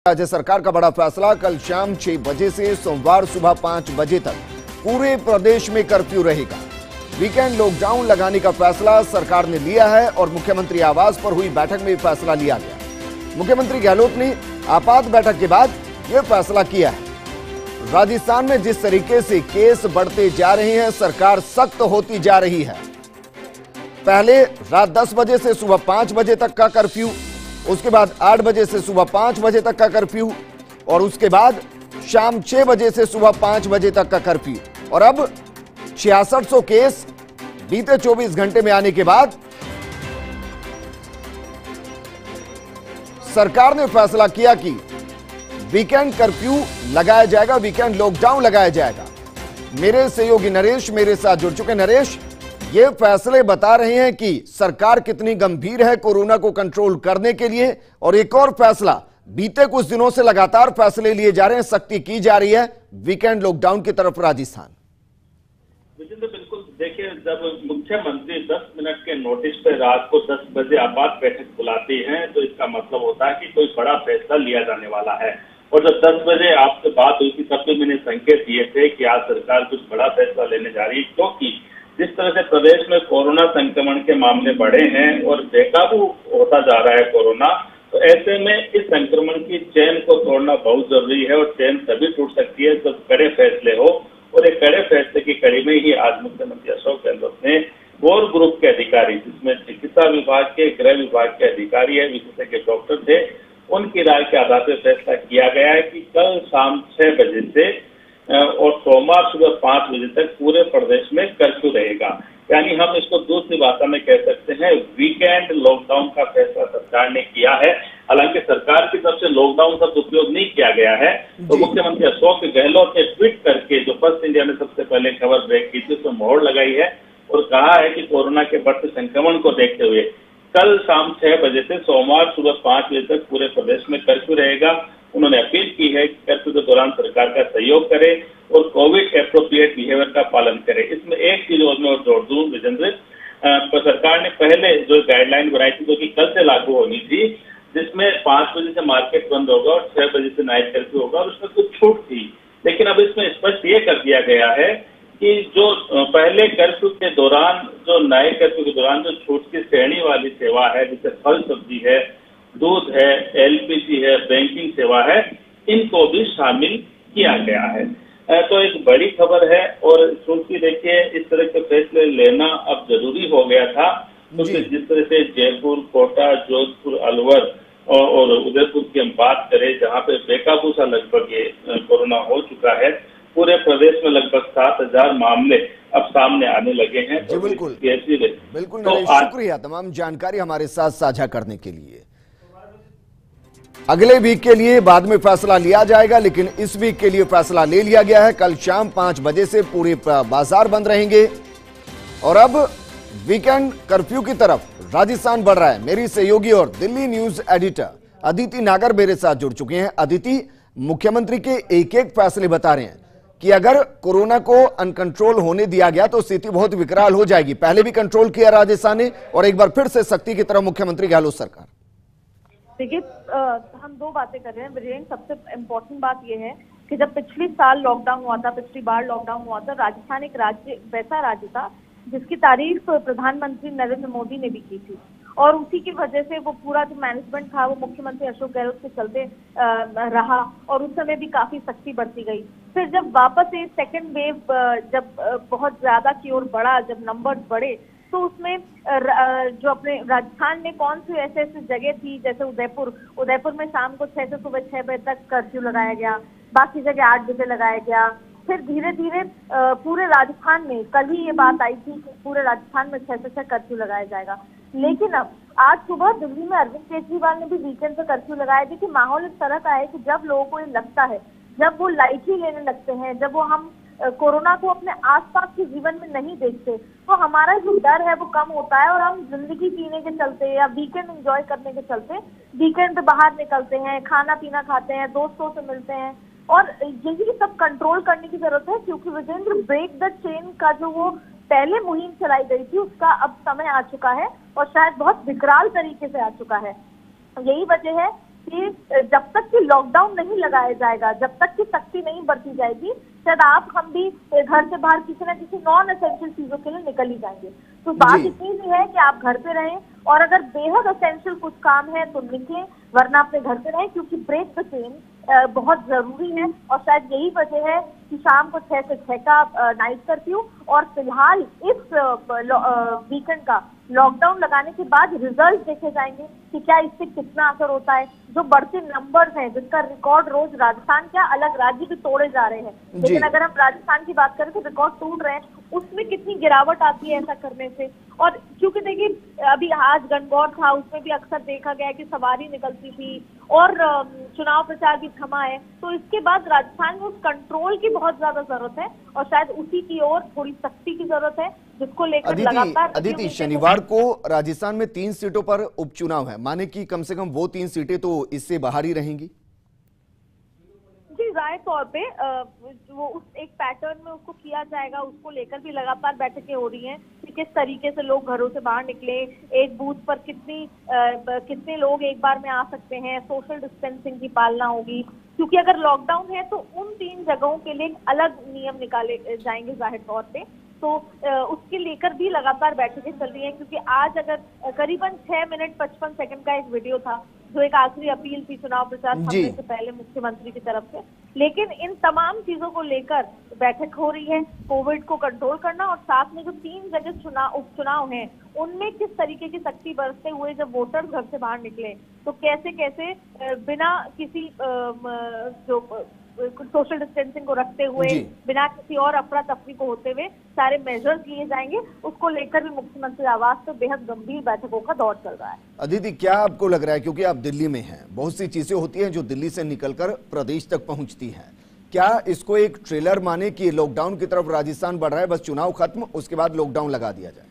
राज्य सरकार का बड़ा फैसला, कल शाम 6 बजे से सोमवार सुबह 5 बजे तक पूरे प्रदेश में कर्फ्यू रहेगा। वीकेंड लॉकडाउन लगाने का फैसला सरकार ने लिया है और मुख्यमंत्री आवास पर हुई बैठक में फैसला लिया गया। मुख्यमंत्री गहलोत ने आपात बैठक के बाद यह फैसला किया है। राजस्थान में जिस तरीके से केस बढ़ते जा रहे हैं, सरकार सख्त होती जा रही है। पहले रात 10 बजे से सुबह 5 बजे तक का कर्फ्यू, उसके बाद 8 बजे से सुबह 5 बजे तक का कर्फ्यू और उसके बाद शाम 6 बजे से सुबह 5 बजे तक का कर्फ्यू। और अब 6600 केस बीते 24 घंटे में आने के बाद सरकार ने फैसला किया कि वीकेंड कर्फ्यू लगाया जाएगा, वीकेंड लॉकडाउन लगाया जाएगा। मेरे सहयोगी नरेश मेरे साथ जुड़ चुके। नरेश, ये फैसले बता रहे हैं कि सरकार कितनी गंभीर है कोरोना को कंट्रोल करने के लिए। और एक और फैसला, बीते कुछ दिनों से लगातार फैसले लिए जा रहे हैं, सख्ती की जा रही है वीकेंड लॉकडाउन की तरफ राजस्थान। बिल्कुल, देखिए, जब मुख्यमंत्री 10 मिनट के नोटिस पर रात को 10 बजे आपात बैठक बुलाती हैं तो इसका मतलब होता है कि कोई बड़ा फैसला लिया जाने वाला है। और जब 10 बजे आपसे बात हुई थी तब भी मैंने संकेत दिए थे कि आज सरकार कुछ बड़ा फैसला लेने जा रही है, क्योंकि जिस तरह से प्रदेश में कोरोना संक्रमण के मामले बढ़े हैं और बेकाबू होता जा रहा है कोरोना, तो ऐसे में इस संक्रमण की चेन को तोड़ना बहुत जरूरी है। और चेन तभी टूट सकती है जब कड़े फैसले हो। और एक कड़े फैसले की कड़ी में ही आज मुख्यमंत्री अशोक गहलोत ने कोर ग्रुप के अधिकारी, जिसमें चिकित्सा विभाग के, गृह विभाग के अधिकारी है, विशेषज्ञ डॉक्टर थे, उनकी राय के आधार पर फैसला किया गया है कि कल शाम 6 बजे से और सोमवार सुबह 5 बजे तक पूरे प्रदेश में कर्फ्यू रहेगा। यानी हम इसको दूसरी भाषा में कह सकते हैं, वीकेंड लॉकडाउन का फैसला सरकार ने किया है। हालांकि सरकार की तरफ से लॉकडाउन शब्द उपयोग नहीं किया गया है। तो मुख्यमंत्री अशोक गहलोत ने ट्वीट करके, जो फर्स्ट इंडिया में सबसे पहले खबर ब्रेक की थी, उसमें मोहर लगाई है और कहा है कि कोरोना के बढ़ते संक्रमण को देखते हुए कल शाम 6 बजे से सोमवार सुबह 5 बजे तक पूरे प्रदेश में कर्फ्यू रहेगा। उन्होंने अपील की है कि कर्फ्यू के दौरान सरकार का सहयोग करे और कोविड एप्रोप्रिएट बिहेवियर का पालन करे। इसमें एक चीज और मैं जोड़ दूं विजेंद्र, सरकार ने पहले जो गाइडलाइन बनाई थी, जो कि कल से लागू होनी थी, जिसमें 5 बजे से मार्केट बंद होगा और 6 बजे से नाइट कर्फ्यू होगा, और उसमें कुछ छूट थी। लेकिन अब इसमें स्पष्ट ये कर दिया गया है कि जो पहले कर्फ्यू के दौरान, जो नाइट कर्फ्यू के दौरान जो छूट की श्रेणी वाली सेवा है, जैसे फल सब्जी है, दूध है, एलपीजी है, बैंकिंग सेवा है, इनको भी शामिल किया गया है। तो एक बड़ी खबर है। और चूंकि देखिए, इस तरह के फैसले लेना अब जरूरी हो गया था, क्योंकि जिस तरह से जयपुर, कोटा, जोधपुर, अलवर और उदयपुर की हम बात करें, जहाँ पे बेकाबू सा लगभग ये कोरोना हो चुका है, पूरे प्रदेश में लगभग 7000 मामले अब सामने आने लगे हैं। जी बिल्कुल, बिल्कुल तो शुक्रिया तमाम जानकारी हमारे साथ साझा करने के लिए। अगले वीक के लिए बाद में फैसला लिया जाएगा, लेकिन इस वीक के लिए फैसला ले लिया गया है। कल शाम 5 बजे से पूरे बाजार बंद रहेंगे और अब वीकेंड कर्फ्यू की तरफ राजस्थान बढ़ रहा है। मेरी सहयोगी और दिल्ली न्यूज एडिटर अदिति नागर मेरे साथ जुड़ चुके हैं। अदिति, मुख्यमंत्री के एक एक फैसले बता रहे हैं कि अगर कोरोना को अनकंट्रोल होने दिया गया तो स्थिति बहुत विकराल हो जाएगी। पहले भी कंट्रोल किया राजस्थान ने और एक बार फिर से सख्ती की तरफ मुख्यमंत्री गहलोत सरकार। देखिए, हम दो बातें कर रहे हैं वीरेंद्र। सबसे इम्पोर्टेंट बात यह है कि जब पिछली साल लॉकडाउन हुआ था, पिछली बार लॉकडाउन हुआ था, राजस्थान एक राज्य, वैसा राज्य था जिसकी तारीफ प्रधानमंत्री नरेंद्र मोदी ने भी की थी। और उसी की वजह से वो पूरा जो मैनेजमेंट था वो मुख्यमंत्री अशोक गहलोत के चलते रहा और उस समय भी काफी सख्ती बढ़ती गई। फिर जब वापस ये सेकेंड वेव जब बहुत ज्यादा की ओर बढ़ा, जब नंबर बढ़े, तो उसमें जो अपने राजस्थान में कौन सी ऐसे जगह थी, जैसे उदयपुर में शाम को 6 से सुबह 6 बजे तक कर्फ्यू लगाया गया, बाकी जगह 8 बजे लगाया गया। फिर धीरे धीरे पूरे राजस्थान में, कल ही ये बात आई थी कि पूरे राजस्थान में 6 से 6 कर्फ्यू लगाया जाएगा। लेकिन अब आज सुबह दिल्ली में अरविंद केजरीवाल ने भी वीकेंड पे कर्फ्यू लगाया। देखिए, माहौल इस तरह का है कि जब लोगों को ये लगता है, जब वो लाइटली लेने लगते हैं, जब वो हम कोरोना को अपने आसपास के जीवन में नहीं देखते, तो हमारा जो डर है वो कम होता है और हम जिंदगी जीने के चलते या वीकेंड एंजॉय करने के चलते वीकेंड पे बाहर निकलते हैं, खाना पीना खाते हैं, दोस्तों से मिलते हैं। और यही सब कंट्रोल करने की जरूरत है, क्योंकि विजेंद्र, ब्रेक द चेन का जो वो पहले मुहिम चलाई गई थी उसका अब समय आ चुका है और शायद बहुत विकराल तरीके से आ चुका है। यही वजह है कि जब तक कि लॉकडाउन नहीं लगाया जाएगा, जब तक कि सख्ती नहीं बरती जाएगी, शायद आप हम भी घर से बाहर किसी न किसी नॉन एसेंशियल चीजों के लिए निकल ही जाएंगे। तो बात इतनी भी है कि आप घर पे रहें, और अगर बेहद एसेंशियल कुछ काम है तो निकलें, वरना अपने घर पे रहें, क्योंकि ब्रेक द चेन बहुत जरूरी है। और शायद यही वजह है कि शाम को 6 से 6 का नाइट कर्फ्यू, और फिलहाल इस वीकेंड का लॉकडाउन लगाने के बाद रिजल्ट देखे जाएंगे कि क्या इससे कितना असर होता है। जो बढ़ते नंबर्स हैं, जिसका रिकॉर्ड रोज राजस्थान क्या अलग राज्य भी तोड़े जा रहे हैं, लेकिन अगर हम राजस्थान की बात करें तो रिकॉर्ड टूट रहे हैं, उसमें कितनी गिरावट आती है ऐसा करने से। और क्योंकि देखिए अभी आज गणगौर था, उसमें भी अक्सर देखा गया कि सवारी निकलती थी और चुनाव प्रचार भी थमा है, तो इसके बाद राजस्थान में उस कंट्रोल की बहुत ज्यादा जरूरत है, और शायद उसी की ओर थोड़ी सख्ती की जरूरत है, जिसको लेकर लगातार। अदिति, शनिवार को राजस्थान में 3 सीटों पर उपचुनाव है, माने कि कम से कम वो 3 सीटें तो इससे बाहर ही रहेंगी। जी, जाहिर तौर पे वो उस एक पैटर्न में उसको किया जाएगा, उसको लेकर भी लगातार बैठकें हो रही हैं कि किस तरीके से लोग घरों से बाहर निकले, एक बूथ पर कितने लोग एक बार में आ सकते हैं, सोशल डिस्टेंसिंग की पालना होगी, क्योंकि अगर लॉकडाउन है तो उन 3 जगहों के लिए अलग नियम निकाले जाएंगे जाहिर तौर पे। तो उसके लेकर भी लगातार बैठकें चल रही हैं, क्योंकि आज अगर करीबन 6 मिनट 55 सेकंड का एक वीडियो था, जो एक आखिरी अपील थी चुनाव प्रचार थमने से पहले मुख्यमंत्री की तरफ से, लेकिन इन तमाम चीजों को लेकर बैठक हो रही है, कोविड को कंट्रोल करना, और साथ में जो 3 जगह उपचुनाव हैं उनमें किस तरीके की सख्ती बरतते हुए जब वोटर्स घर से बाहर निकले तो कैसे कैसे बिना किसी जो सोशल डिस्टेंसिंग को रखते हुए, बिना किसी और अफरा तफरी को होते हुए सारे मेजर्स लिए जाएंगे, उसको लेकर भी मुख्यमंत्री आवास पे बेहद गंभीर बैठकों का दौर चल रहा है। अदिति, क्या आपको लग रहा है, क्योंकि आप दिल्ली में हैं, बहुत सी चीजें होती हैं जो दिल्ली से निकलकर प्रदेश तक पहुंचती हैं, क्या इसको एक ट्रेलर माने कि लॉकडाउन की तरफ राजस्थान बढ़ रहा है, बस चुनाव खत्म उसके बाद लॉकडाउन लगा दिया जाए?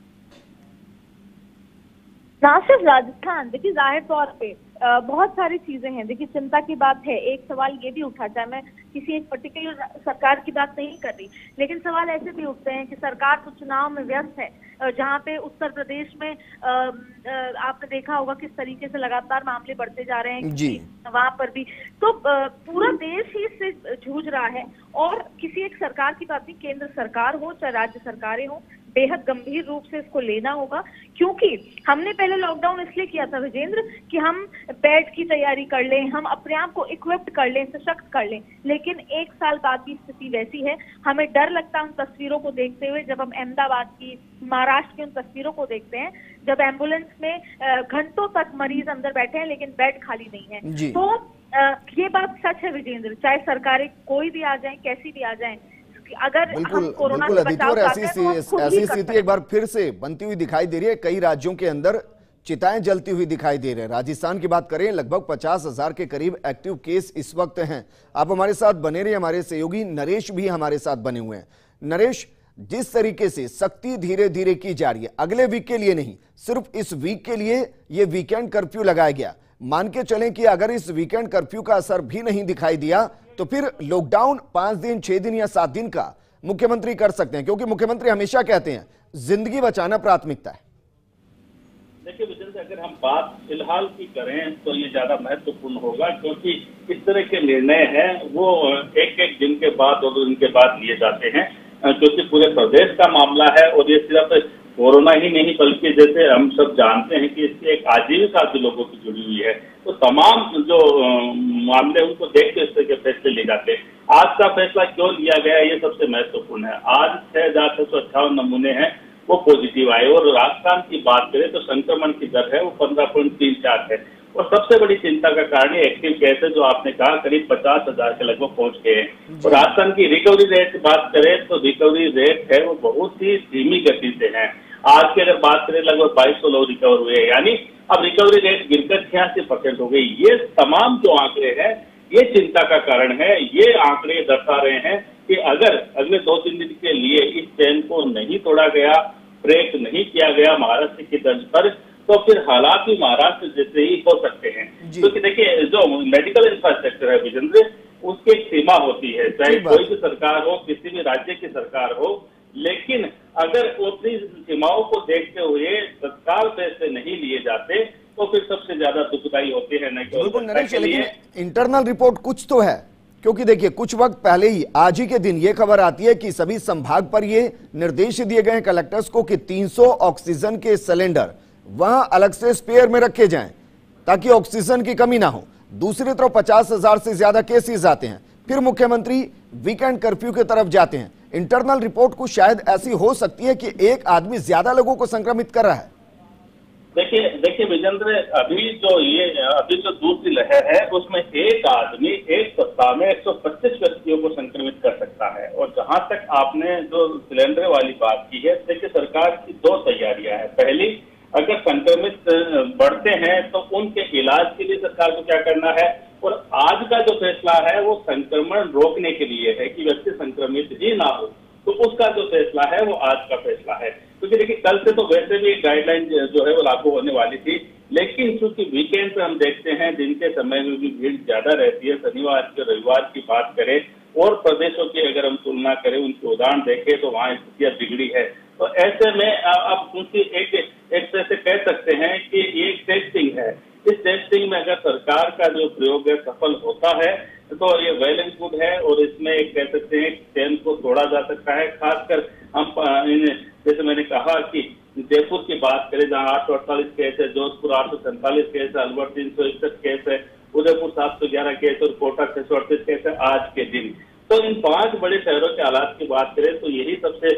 ना सिर्फ राजस्थान, देखिए जाहिर तौर पे बहुत सारी चीजें हैं। देखिए चिंता की बात है, एक सवाल ये भी उठा, चाहे मैं किसी एक पर्टिकुलर सरकार की बात नहीं कर रही, लेकिन सवाल ऐसे भी उठते हैं कि सरकार तो चुनाव में व्यस्त है, जहाँ पे उत्तर प्रदेश में आपने देखा होगा किस तरीके से लगातार मामले बढ़ते जा रहे हैं, वहां पर भी तो पूरा देश ही इससे जूझ रहा है। और किसी एक सरकार की बात नहीं, केंद्र सरकार हो चाहे राज्य सरकारें हो, बेहद गंभीर रूप से इसको लेना होगा, क्योंकि हमने पहले लॉकडाउन इसलिए किया था विजेंद्र कि हम बेड की तैयारी कर लें, हम अपने आप को इक्विप्ड कर लें, सशक्त कर लें, लेकिन 1 साल बाद की स्थिति वैसी है, हमें डर लगता है उन तस्वीरों को देखते हुए, जब हम अहमदाबाद की, महाराष्ट्र की उन तस्वीरों को देखते हैं, जब एम्बुलेंस में घंटों तक मरीज अंदर बैठे हैं लेकिन बेड खाली नहीं है। तो ये बात सच है विजेंद्र, चाहे सरकारें कोई भी आ जाए, कैसी भी आ जाए, अगर हम कोरोना से बचाव चाहते हैं तो ऐसी स्थिति एक बार फिर से बनती हुई दिखाई दे रही है। कई राज्यों के अंदर चिताएं जलती हुई दिखाई दे रहे हैं। राजस्थान की बात करें, लगभग 50,000 के करीब एक्टिव केस इस वक्त हैं। आप हमारे साथ बने रहिए, हमारे सहयोगी नरेश भी हमारे साथ बने हुए हैं। नरेश, जिस तरीके से सख्ती धीरे धीरे की जा रही है, अगले वीक के लिए नहीं, सिर्फ इस वीक के लिए ये वीकेंड कर्फ्यू लगाया गया, मान के चलें कि अगर इस वीकेंड कर्फ्यू का असर भी नहीं दिखाई दिया तो फिर लॉकडाउन 5 दिन, 6 दिन या 7 दिन का मुख्यमंत्री कर सकते हैं, क्योंकि मुख्यमंत्री हमेशा कहते हैं जिंदगी बचाना प्राथमिकता है। देखिए विजेंद्र, अगर हम बात फिलहाल की करें तो ये ज्यादा महत्वपूर्ण होगा, क्योंकि इस तरह के निर्णय हैं वो एक दिन के बाद, 2 दिन के बाद लिए जाते हैं, क्योंकि पूरे प्रदेश का मामला है। और ये सिर्फ कोरोना ही नहीं, बल्कि जैसे हम सब जानते हैं कि इसकी एक आजीविका भी लोगों की जुड़ी हुई है, तो तमाम जो मामले उनको देख के इस तरह के फैसले लिए जाते हैं। आज का फैसला क्यों लिया गया, ये सबसे महत्वपूर्ण है। आज 6,658 नमूने हैं वो पॉजिटिव आए, और राजस्थान की बात करें तो संक्रमण की दर है वो 15.34 है। और सबसे बड़ी चिंता का कारण एक्टिव केस है, जो आपने कहा करीब 50,000 के लगभग पहुंच गए हैं। और राजस्थान की रिकवरी रेट की बात करें तो रिकवरी रेट है वो बहुत ही धीमी गति से है। आज की अगर बात करें लगभग 2200 लोग रिकवर हुए हैं, यानी अब रिकवरी रेट गिरकर 86% हो गई। ये तमाम जो आंकड़े हैं ये चिंता का कारण है। ये आंकड़े दर्शा रहे हैं कि अगर अगले 2-3 दिन के लिए इस चेन को नहीं तोड़ा गया, ब्रेक नहीं किया गया महाराष्ट्र की तर्ज पर, तो फिर हालात भी महाराष्ट्र जैसे ही हो सकते हैं। क्योंकि देखिए जो मेडिकल इंफ्रास्ट्रक्चर है विजेंद्र, उसकी एक सीमा होती है, चाहे कोई भी सरकार हो, किसी भी राज्य की सरकार हो, लेकिन अगर अपनी सीमाओं को देखते हुए तत्काल फैसले नहीं लिए जाते तो फिर सबसे ज्यादा दुखदायी होते हैं। बिल्कुल नरेश, लेकिन इंटरनल रिपोर्ट कुछ तो है, क्योंकि देखिए कुछ वक्त पहले ही आज ही के दिन ये खबर आती है कि सभी संभाग पर ये निर्देश दिए गए हैं कलेक्टर्स को कि 300 ऑक्सीजन के सिलेंडर वहां अलग से स्पेयर में रखे जाएं ताकि ऑक्सीजन की कमी ना हो। दूसरी तरफ 50,000 से ज्यादा केसेस आते हैं, फिर मुख्यमंत्री वीकेंड कर्फ्यू की तरफ जाते हैं। इंटरनल रिपोर्ट कुछ शायद ऐसी हो सकती है कि एक आदमी ज्यादा लोगों को संक्रमित कर रहा है। देखिए विजेंद्र, अभी जो दूसरी लहर है उसमें एक आदमी एक सप्ताह में 125 व्यक्तियों को संक्रमित कर सकता है। और जहां तक आपने जो सिलेंडर वाली बात की है, देखिए सरकार की दो तैयारियां हैं। पहली, अगर संक्रमित बढ़ते हैं तो उनके इलाज के लिए सरकार को क्या करना है, और आज का जो फैसला है वो संक्रमण रोकने के लिए है कि व्यक्ति संक्रमित ही ना हो, तो उसका जो फैसला है वो आज का फैसला है। क्योंकि देखिए कल से तो वैसे भी गाइडलाइन जो है वो लागू होने वाली थी, लेकिन चूंकि वीकेंड पे हम देखते हैं दिन के समय में भी भीड़ ज्यादा रहती है। शनिवार के रविवार की बात करें और प्रदेशों की अगर हम तुलना करें, उनके उदाहरण देखें तो वहाँ स्थितियां बिगड़ी है। तो ऐसे में अब क्योंकि एक तरह से कह सकते हैं कि ये एक टेस्टिंग है, इस टेस्टिंग में अगर सरकार का जो प्रयोग है सफल होता है तो ये वेल एंड गुड है, और इसमें एक कह सकते हैं चैन को तोड़ा जा सकता है। खासकर हम जैसे मैंने कहा कि जयपुर की बात करें जहां 848 केस है, जोधपुर 847 केस है, अलवर 361 केस है, उदयपुर 711 केस और कोटा 638 केस है आज के दिन। तो इन 5 बड़े शहरों के हालात की बात करें तो यही सबसे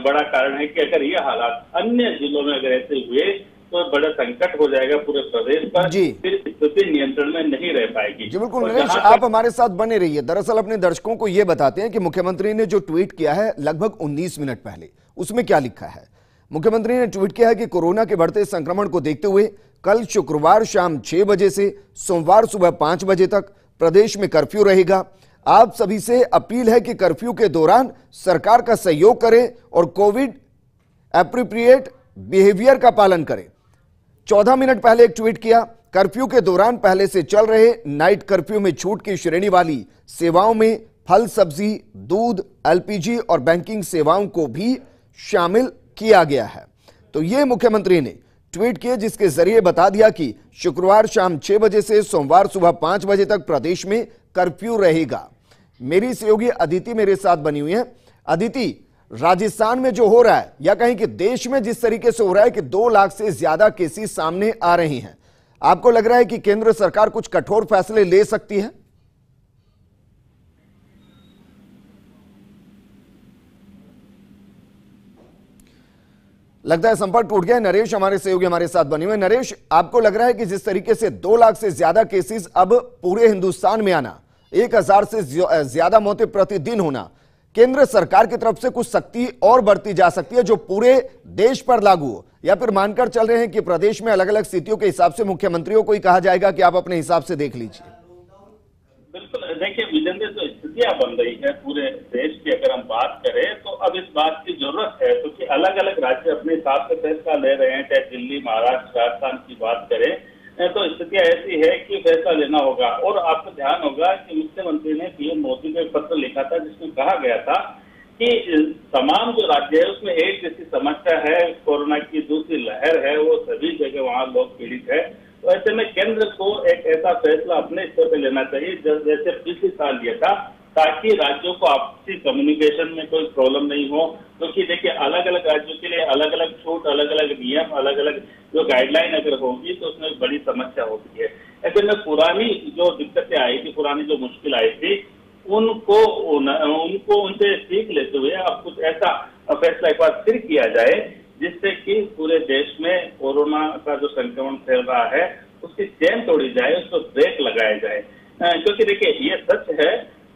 बड़ा कारण है कि अगर ये हालात अन्य जिलों में अगर ऐसे हुए तो बड़ा संकट हो जाएगा पूरे प्रदेश पर, फिर स्थिति नियंत्रण में नहीं रह पाएगी। जी बिल्कुल नरेश, आप हमारे साथ बने रहिए। दरअसल अपने दर्शकों को यह बताते हैं कि मुख्यमंत्री ने जो ट्वीट किया है लगभग 19 मिनट पहले, उसमें क्या लिखा है। मुख्यमंत्री ने ट्वीट किया है कि कोरोना के बढ़ते संक्रमण को देखते हुए कल शुक्रवार शाम 6 बजे से सोमवार सुबह 5 बजे तक प्रदेश में कर्फ्यू रहेगा। आप सभी से अपील है कि कर्फ्यू के दौरान सरकार का सहयोग करें और कोविड एप्रोप्रिएट बिहेवियर का पालन करें। 14 मिनट पहले एक ट्वीट किया, कर्फ्यू के दौरान पहले से चल रहे नाइट कर्फ्यू में छूट की श्रेणी वाली सेवाओं में फल सब्जी, दूध, एलपीजी और बैंकिंग सेवाओं को भी शामिल किया गया है। तो यह मुख्यमंत्री ने ट्वीट किए जिसके जरिए बता दिया कि शुक्रवार शाम 6 बजे से सोमवार सुबह 5 बजे तक प्रदेश में कर्फ्यू रहेगा। मेरी सहयोगी अदिति मेरे साथ बनी हुई है। अदिति, राजस्थान में जो हो रहा है या कहीं कि देश में जिस तरीके से हो रहा है कि 2 लाख से ज्यादा केसेस सामने आ रहे हैं, आपको लग रहा है कि केंद्र सरकार कुछ कठोर फैसले ले सकती है? लगता है संपर्क टूट गया। नरेश हमारे सहयोगी हमारे साथ बने हुए। नरेश, आपको लग रहा है कि जिस तरीके से 2 लाख से ज्यादा केसेस अब पूरे हिंदुस्तान में आना, 1000 से ज्यादा मौतें प्रतिदिन होना, केंद्र सरकार की तरफ से कुछ सख्ती और बढ़ती जा सकती है जो पूरे देश पर लागू हो, या फिर मानकर चल रहे हैं कि प्रदेश में अलग अलग स्थितियों के हिसाब से मुख्यमंत्रियों को ही कहा जाएगा कि आप अपने हिसाब से देख लीजिए? बिल्कुल, देखिए विजेंद्र, जो स्थितियां बन रही है पूरे देश की अगर हम बात करें तो अब इस बात की जरूरत है क्योंकि अलग अलग राज्य अपने हिसाब से फैसला ले रहे हैं। चाहे दिल्ली, महाराष्ट्र, राजस्थान की बात करें तो स्थितियां ऐसी है कि फैसला लेना होगा। और आपको ध्यान होगा कि मुख्यमंत्री ने पीएम मोदी को एक पत्र लिखा था जिसमें कहा गया था कि तमाम जो राज्य है उसमें एक जैसी समस्या है, कोरोना की दूसरी लहर है, वो सभी जगह वहाँ लोग पीड़ित है। तो ऐसे में केंद्र को एक ऐसा फैसला अपने स्तर पर लेना चाहिए जैसे पिछले साल लिया था, ताकि राज्यों को आपसी कम्युनिकेशन में कोई प्रॉब्लम नहीं हो। क्योंकि देखिए अलग अलग राज्यों के लिए अलग अलग छूट, अलग अलग नियम, अलग अलग जो गाइडलाइन अगर होगी तो उसमें बड़ी समस्या होती है। ऐसे में पुरानी जो दिक्कतें आई थी, पुरानी जो मुश्किल आई थी, उनको उनसे सीख लेते हुए अब कुछ ऐसा फैसला एक बार फिर किया जाए जिससे कि पूरे देश में कोरोना का जो संक्रमण फैल रहा है उसकी चेन तोड़ी जाए, उसको ब्रेक लगाया जाए। क्योंकि देखिए ये सच है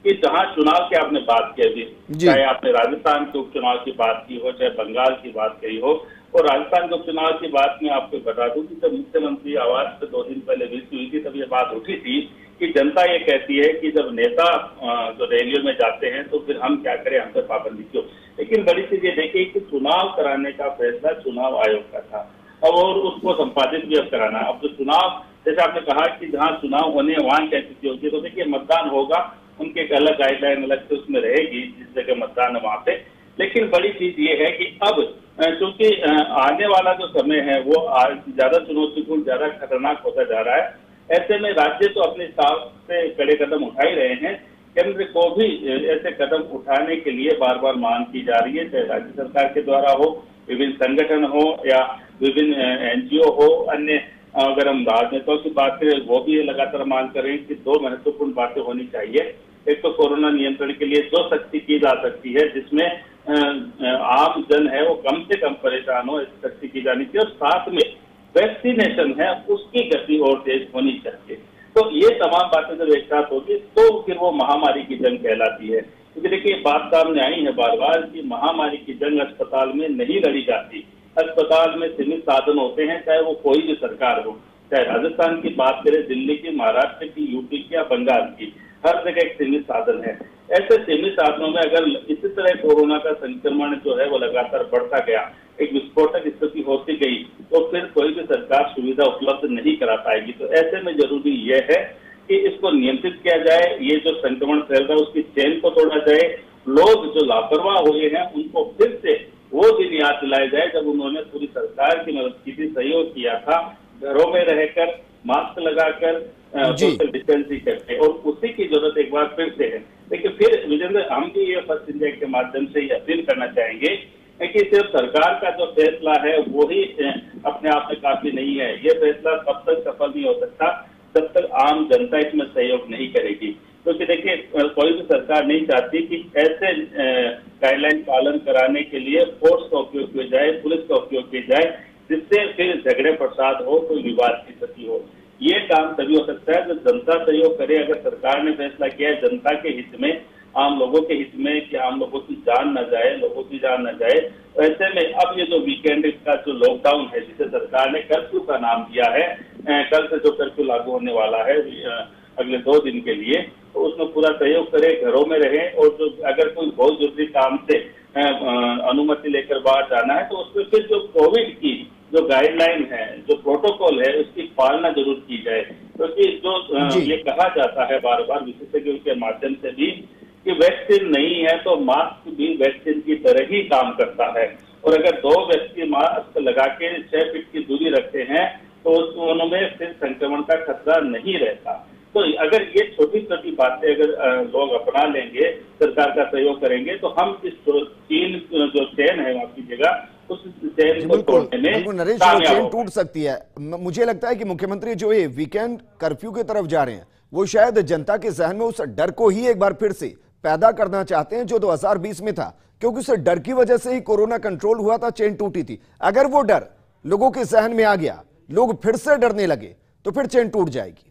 कि जहां चुनाव की आपने बात की अभी, चाहे आपने राजस्थान के उपचुनाव की बात की हो, चाहे बंगाल की बात कही हो, और राजस्थान के उपचुनाव की बात में आपको बता दूं कि जब मुख्यमंत्री आवास से 2 दिन पहले विजिट हुई थी तब ये बात उठी थी कि जनता ये कहती है कि जब नेता जो रैलियों में जाते हैं तो फिर हम क्या करें, हम पे पाबंदी क्यों। लेकिन बड़ी चीज ये देखिए कि चुनाव कराने का फैसला चुनाव आयोग का था अब, और उसको संपादित भी अब कराना। अब जो चुनाव, जैसे आपने कहा कि जहाँ चुनाव होने वहाँ क्या स्थिति होगी, तो देखिए मतदान होगा, उनके एक अलग गाइडलाइन अलग से उसमें रहेगी जिस जगह मतदान है वहाँ पे। लेकिन बड़ी चीज ये है कि अब क्योंकि आने वाला जो समय है वो ज्यादा चुनौतीपूर्ण, ज्यादा खतरनाक होता जा रहा है। ऐसे में राज्य तो अपने हिसाब से कड़े कदम उठा ही रहे हैं, केंद्र को भी ऐसे कदम उठाने के लिए बार बार मांग की जा रही है, चाहे राज्य सरकार के द्वारा हो, विभिन्न संगठन हो या विभिन्न एनजीओ हो, अन्य अगर हम राजनेताओं की बात करें वो भी लगातार मांग कर रहे हैं कि दो महत्वपूर्ण बातें होनी चाहिए। एक तो कोरोना नियंत्रण के लिए जो सख्ती की जा सकती है, जिसमें आम जन है वो कम से कम परेशान हो, ऐसी सख्ती की जानी चाहिए, और साथ में वैक्सीनेशन है उसकी गति और तेज होनी चाहिए। तो ये तमाम बातें जब एक साथ होगी तो फिर वो महामारी की जंग कहलाती है। क्योंकि देखिए बात सामने आई है बार बार कि महामारी की जंग अस्पताल में नहीं लड़ी जाती। अस्पताल में सीमित साधन होते हैं, चाहे वो कोई भी सरकार हो, चाहे राजस्थान की बात करें, दिल्ली की, महाराष्ट्र की, यूपी की या बंगाल की, हर जगह एक सीमित साधन है। ऐसे सीमित साधनों में अगर इसी तरह कोरोना का संक्रमण जो है वो लगातार बढ़ता गया, एक विस्फोटक स्थिति होती गई, तो फिर कोई भी सरकार सुविधा उपलब्ध नहीं करा पाएगी। तो ऐसे में जरूरी यह है कि इसको नियंत्रित किया जाए, ये जो संक्रमण फैल रहा है उसकी चेन को तोड़ा जाए, लोग जो लापरवाह हुए हैं उनको फिर से वो दिन याद दिलाया जाए जब उन्होंने पूरी सरकार की मदद की थी, सहयोग किया था, घरों में रहकर मास्क लगाकर सोशल डिस्टेंसिंग करके, और उसी की जरूरत एक बार फिर से है। लेकिन फिर विजेंद्र, हम भी ये फर्स्ट इंडिया के माध्यम से ये अपील करना चाहेंगे कि सिर्फ सरकार का जो फैसला है वो ही अपने आप में काफी नहीं है। ये फैसला तब तक सफल नहीं हो सकता जब तक आम जनता इसमें सहयोग नहीं करेगी। क्योंकि देखिए कोई भी सरकार नहीं चाहती कि ऐसे गाइडलाइन पालन कराने के लिए फोर्स का उपयोग किया जाए, पुलिस का उपयोग किया जाए, जिससे फिर झगड़े प्रसाद हो, कोई विवाद की स्थिति हो। ये काम तभी हो सकता है जब जनता सहयोग करे। अगर सरकार ने फैसला किया है जनता के हित में, आम लोगों के हित में कि आम लोगों की जान न जाए, लोगों की जान न जाए, तो ऐसे में अब ये जो वीकेंड का जो लॉकडाउन है, जिसे सरकार ने कर्फ्यू का नाम दिया है, कल से जो कर्फ्यू लागू होने वाला है अगले 2 दिन के लिए, तो उसमें पूरा सहयोग करे, घरों में रहे, और जो अगर कोई बहुत जरूरी काम से अनुमति लेकर बाहर जाना है तो उसमें फिर जो कोविड की जो गाइडलाइन है, जो प्रोटोकॉल है, उसकी पालना जरूर की जाए। क्योंकि जो ये कहा जाता है बार बार विशेषज्ञों के माध्यम से भी कि वैक्सीन नहीं है तो मास्क भी वैक्सीन की तरह ही काम करता है, और अगर 2 व्यक्ति मास्क लगा के 6 फीट की दूरी रखते हैं तो उनमें फिर संक्रमण का खतरा नहीं रहता। तो अगर ये छोटी छोटी बातें अगर लोग अपना लेंगे, सरकार का सहयोग करेंगे, तो हम इस चीन जो चेन है माफ कीजिएगा, उस चेन को तोड़ने में नरेश, वो चेन टूट सकती है। मुझे लगता है कि मुख्यमंत्री जो ये वीकेंड कर्फ्यू की तरफ जा रहे हैं वो शायद जनता के जहन में उस डर को ही एक बार फिर से पैदा करना चाहते हैं जो 2020 में था, क्योंकि उस डर की वजह से ही कोरोना कंट्रोल हुआ था, चेन टूटी थी। अगर वो डर लोगों के जहन में आ गया, लोग फिर से डरने लगे, तो फिर चेन टूट जाएगी।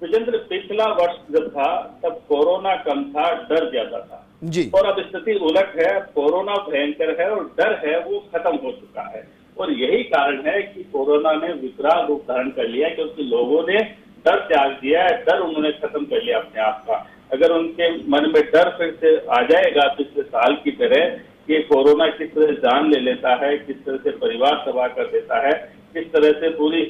विजेंद्र, पिछला वर्ष जब था तब कोरोना कम था, डर ज्यादा था जी, और अब स्थिति उलट है, कोरोना भयंकर है और डर है वो खत्म हो चुका है। और यही कारण है कि कोरोना ने विकराल रूप धारण कर लिया, क्योंकि लोगों ने डर त्याग दिया है, डर उन्होंने खत्म कर लिया अपने आप का। अगर उनके मन में डर फिर से आ जाएगा पिछले साल की तरह कि कोरोना किस तरह जान ले लेता है, किस तरह से परिवार तबाह कर देता है, किस तरह से पूरी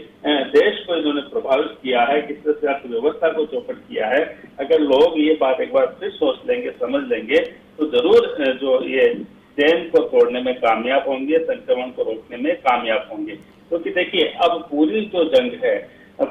देश को इन्होंने प्रभावित किया है, किस तरह से अर्थव्यवस्था को चौपट किया है, अगर लोग ये बात एक बार फिर सोच लेंगे, समझ लेंगे, तो जरूर जो ये चेन को तोड़ने में कामयाब होंगे, संक्रमण को रोकने में कामयाब होंगे। क्योंकि देखिए अब पूरी जो जंग है,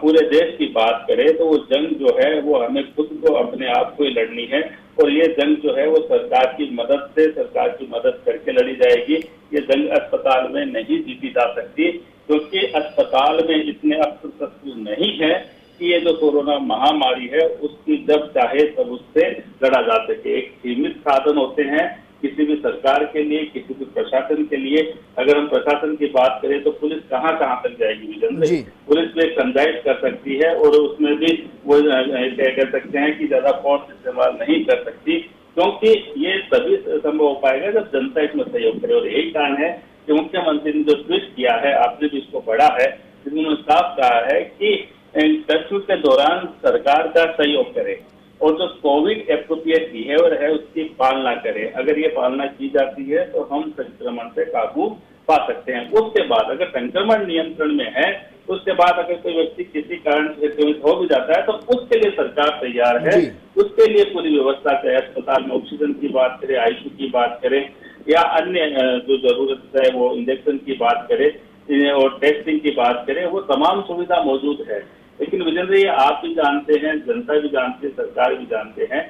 पूरे देश की बात करें तो वो जंग जो है वो हमें खुद को, अपने आप को ही लड़नी है, और ये जंग जो है वो सरकार की मदद से, सरकार की मदद करके लड़ी जाएगी। ये जंग अस्पताल में नहीं जीती जा सकती, क्योंकि अस्पताल में इतने अस्त्र नहीं है कि ये जो कोरोना महामारी है उसकी जब चाहे तब उससे लड़ा जा सके। एक सीमित साधन होते हैं किसी भी सरकार के लिए, किसी भी प्रशासन के लिए। अगर हम प्रशासन की बात करें तो पुलिस कहाँ तक जाएगी विजेंद्र? पुलिस में कंजाइज कर सकती है और उसमें भी वो कह सकते हैं कि ज्यादा फोर्स इस्तेमाल नहीं कर सकती, क्योंकि ये तभी संभव हो पाएगा जब जनता इसमें सहयोग करे। और यही कारण है कि मुख्यमंत्री ने जो ट्वीट किया है, आपने भी इसको पढ़ा है, जिसमें उन्होंने साफ कहा है कि कर्फ्यू के दौरान सरकार का सहयोग करे और जो कोविड एप्रोप्रिएट बिहेवियर है उसकी पालना करें। अगर ये पालना की जाती है तो हम संक्रमण से काबू पा सकते हैं। उसके बाद अगर संक्रमण नियंत्रण में है, उसके बाद अगर कोई व्यक्ति किसी कारण से संक्रमित हो भी जाता है तो उसके लिए सरकार तैयार है, उसके लिए पूरी व्यवस्था करें। अस्पताल में ऑक्सीजन की बात करें, आईसीयू की बात करें, या अन्य जो जरूरत है वो इंजेक्शन की बात करें और टेस्टिंग की बात करें, वो तमाम सुविधा मौजूद है। लेकिन विजेंद्र, ये आप भी जानते हैं, जनता भी जानती है, सरकार भी जानते हैं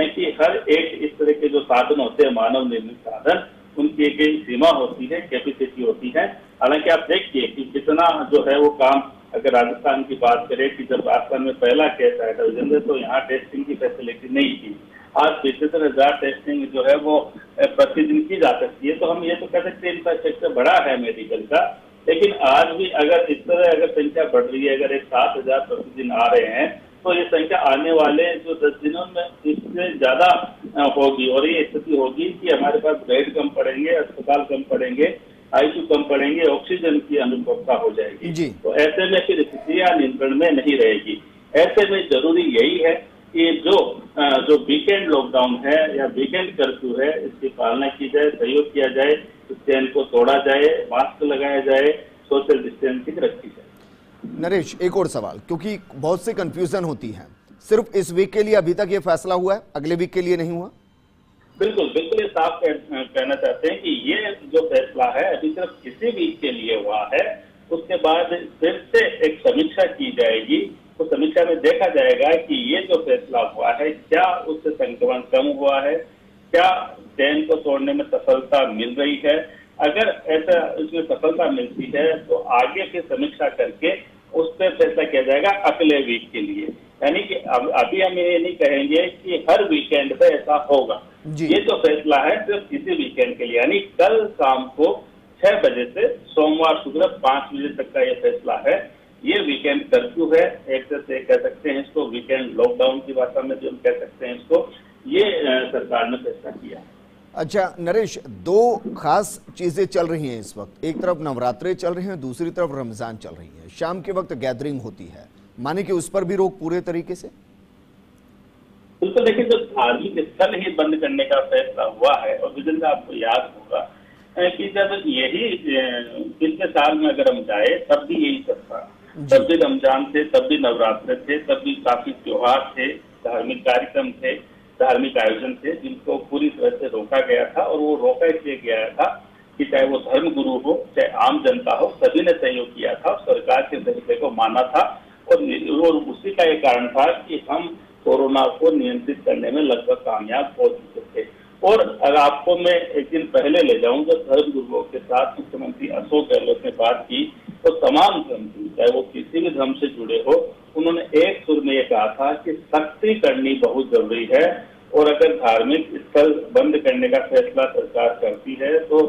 कि हर एक इस तरह के जो साधन होते हैं, मानव निर्मित साधन, उनकी एक सीमा होती है, कैपेसिटी होती है। हालांकि आप देखिए कि कितना जो है वो काम, अगर राजस्थान की बात करें कि जब राजस्थान में पहला केस आया था विजेंद्र, तो यहाँ टेस्टिंग की फैसिलिटी नहीं थी। आज 75,000 टेस्टिंग जो है वो प्रतिदिन की जा सकती है। तो हम ये तो कह सकते हैं इंफ्रास्ट्रक्चर बड़ा है मेडिकल का, लेकिन आज भी अगर इस तरह अगर संख्या बढ़ रही है, अगर 7,000 प्रतिदिन आ रहे हैं, तो ये संख्या आने वाले जो 10 दिनों में इससे ज्यादा होगी। और ये स्थिति होगी कि हमारे पास बेड कम पड़ेंगे, अस्पताल कम पड़ेंगे, आईसीयू कम पड़ेंगे, ऑक्सीजन की अनुपलब्धता हो जाएगी। तो ऐसे में फिर स्थितियां नियंत्रण में नहीं रहेगी। ऐसे में जरूरी यही है कि जो वीकेंड लॉकडाउन है या वीकेंड कर्फ्यू है, इसकी पालना की जाए, सहयोग किया जाए, इस चैन को तोड़ा जाए, मास्क लगाया जाए, सोशल डिस्टेंसिंग रखी जाए। नरेश, एक और सवाल, क्योंकि बहुत से कंफ्यूजन होती है, सिर्फ इस वीक के लिए अभी तक ये फैसला हुआ है, अगले वीक के लिए नहीं हुआ? बिल्कुल बिल्कुल, ये साफ कहना चाहते हैं कि ये जो फैसला है अभी सिर्फ इसी वीक के लिए हुआ है। उसके बाद फिर से एक समीक्षा की जाएगी। तो समीक्षा में देखा जाएगा कि ये जो फैसला हुआ है, क्या उससे संक्रमण कम हुआ है, क्या चैन को तोड़ने में सफलता मिल रही है। अगर ऐसा इसमें सफलता मिलती है तो आगे फिर समीक्षा करके उस पर फैसला किया जाएगा अगले वीक के लिए। यानी कि अभी हम ये नहीं कहेंगे कि हर वीकेंड पे ऐसा होगा। ये जो फैसला है सिर्फ इसी वीकेंड के लिए, यानी कल शाम को 6 बजे से सोमवार सुबह 5 बजे तक का ये फैसला है। ये वीकेंड कर्फ्यू है, एक तरह से कह सकते हैं इसको, वीकेंड लॉकडाउन की भाषा में जो हम कह सकते हैं इसको, ये सरकार ने फैसला किया। अच्छा नरेश, दो खास चीजें चल रही हैं इस वक्त, एक तरफ नवरात्रे चल रहे हैं, दूसरी तरफ रमजान चल रही है, शाम के वक्त गैदरिंग होती है, माने कि उस पर भी रोक पूरे तरीके से? बिल्कुल, देखिए जो धार्मिक स्थल ही बंद करने का फैसला हुआ है, और विजेंद्र आपको याद होगा कि जब यही पिछले साल में अगर हम जाए तब भी यही सब था, तब भी रमजान थे, तब भी नवरात्र थे, तब भी काफी त्योहार थे, धार्मिक कार्यक्रम थे, धार्मिक आयोजन थे, जिनको पूरी तरह से रोका गया था। और वो रोका इसलिए गया था कि चाहे वो धर्म गुरु हो, चाहे आम जनता हो, सभी ने सहयोग किया था, सरकार के फैसले को माना था। और उसी का एक कारण था कि हम कोरोना को नियंत्रित करने में लगभग कामयाब हो चुके थे। और अगर आपको मैं एक दिन पहले ले जाऊं, जब धर्म गुरुओं के साथ मुख्यमंत्री अशोक गहलोत ने बात की, तो तमाम धर्म, चाहे वो किसी भी धर्म से जुड़े हो, उन्होंने एक सुर में ये कहा था कि सख्ती करनी बहुत जरूरी है। और अगर धार्मिक स्थल बंद करने का फैसला सरकार करती है तो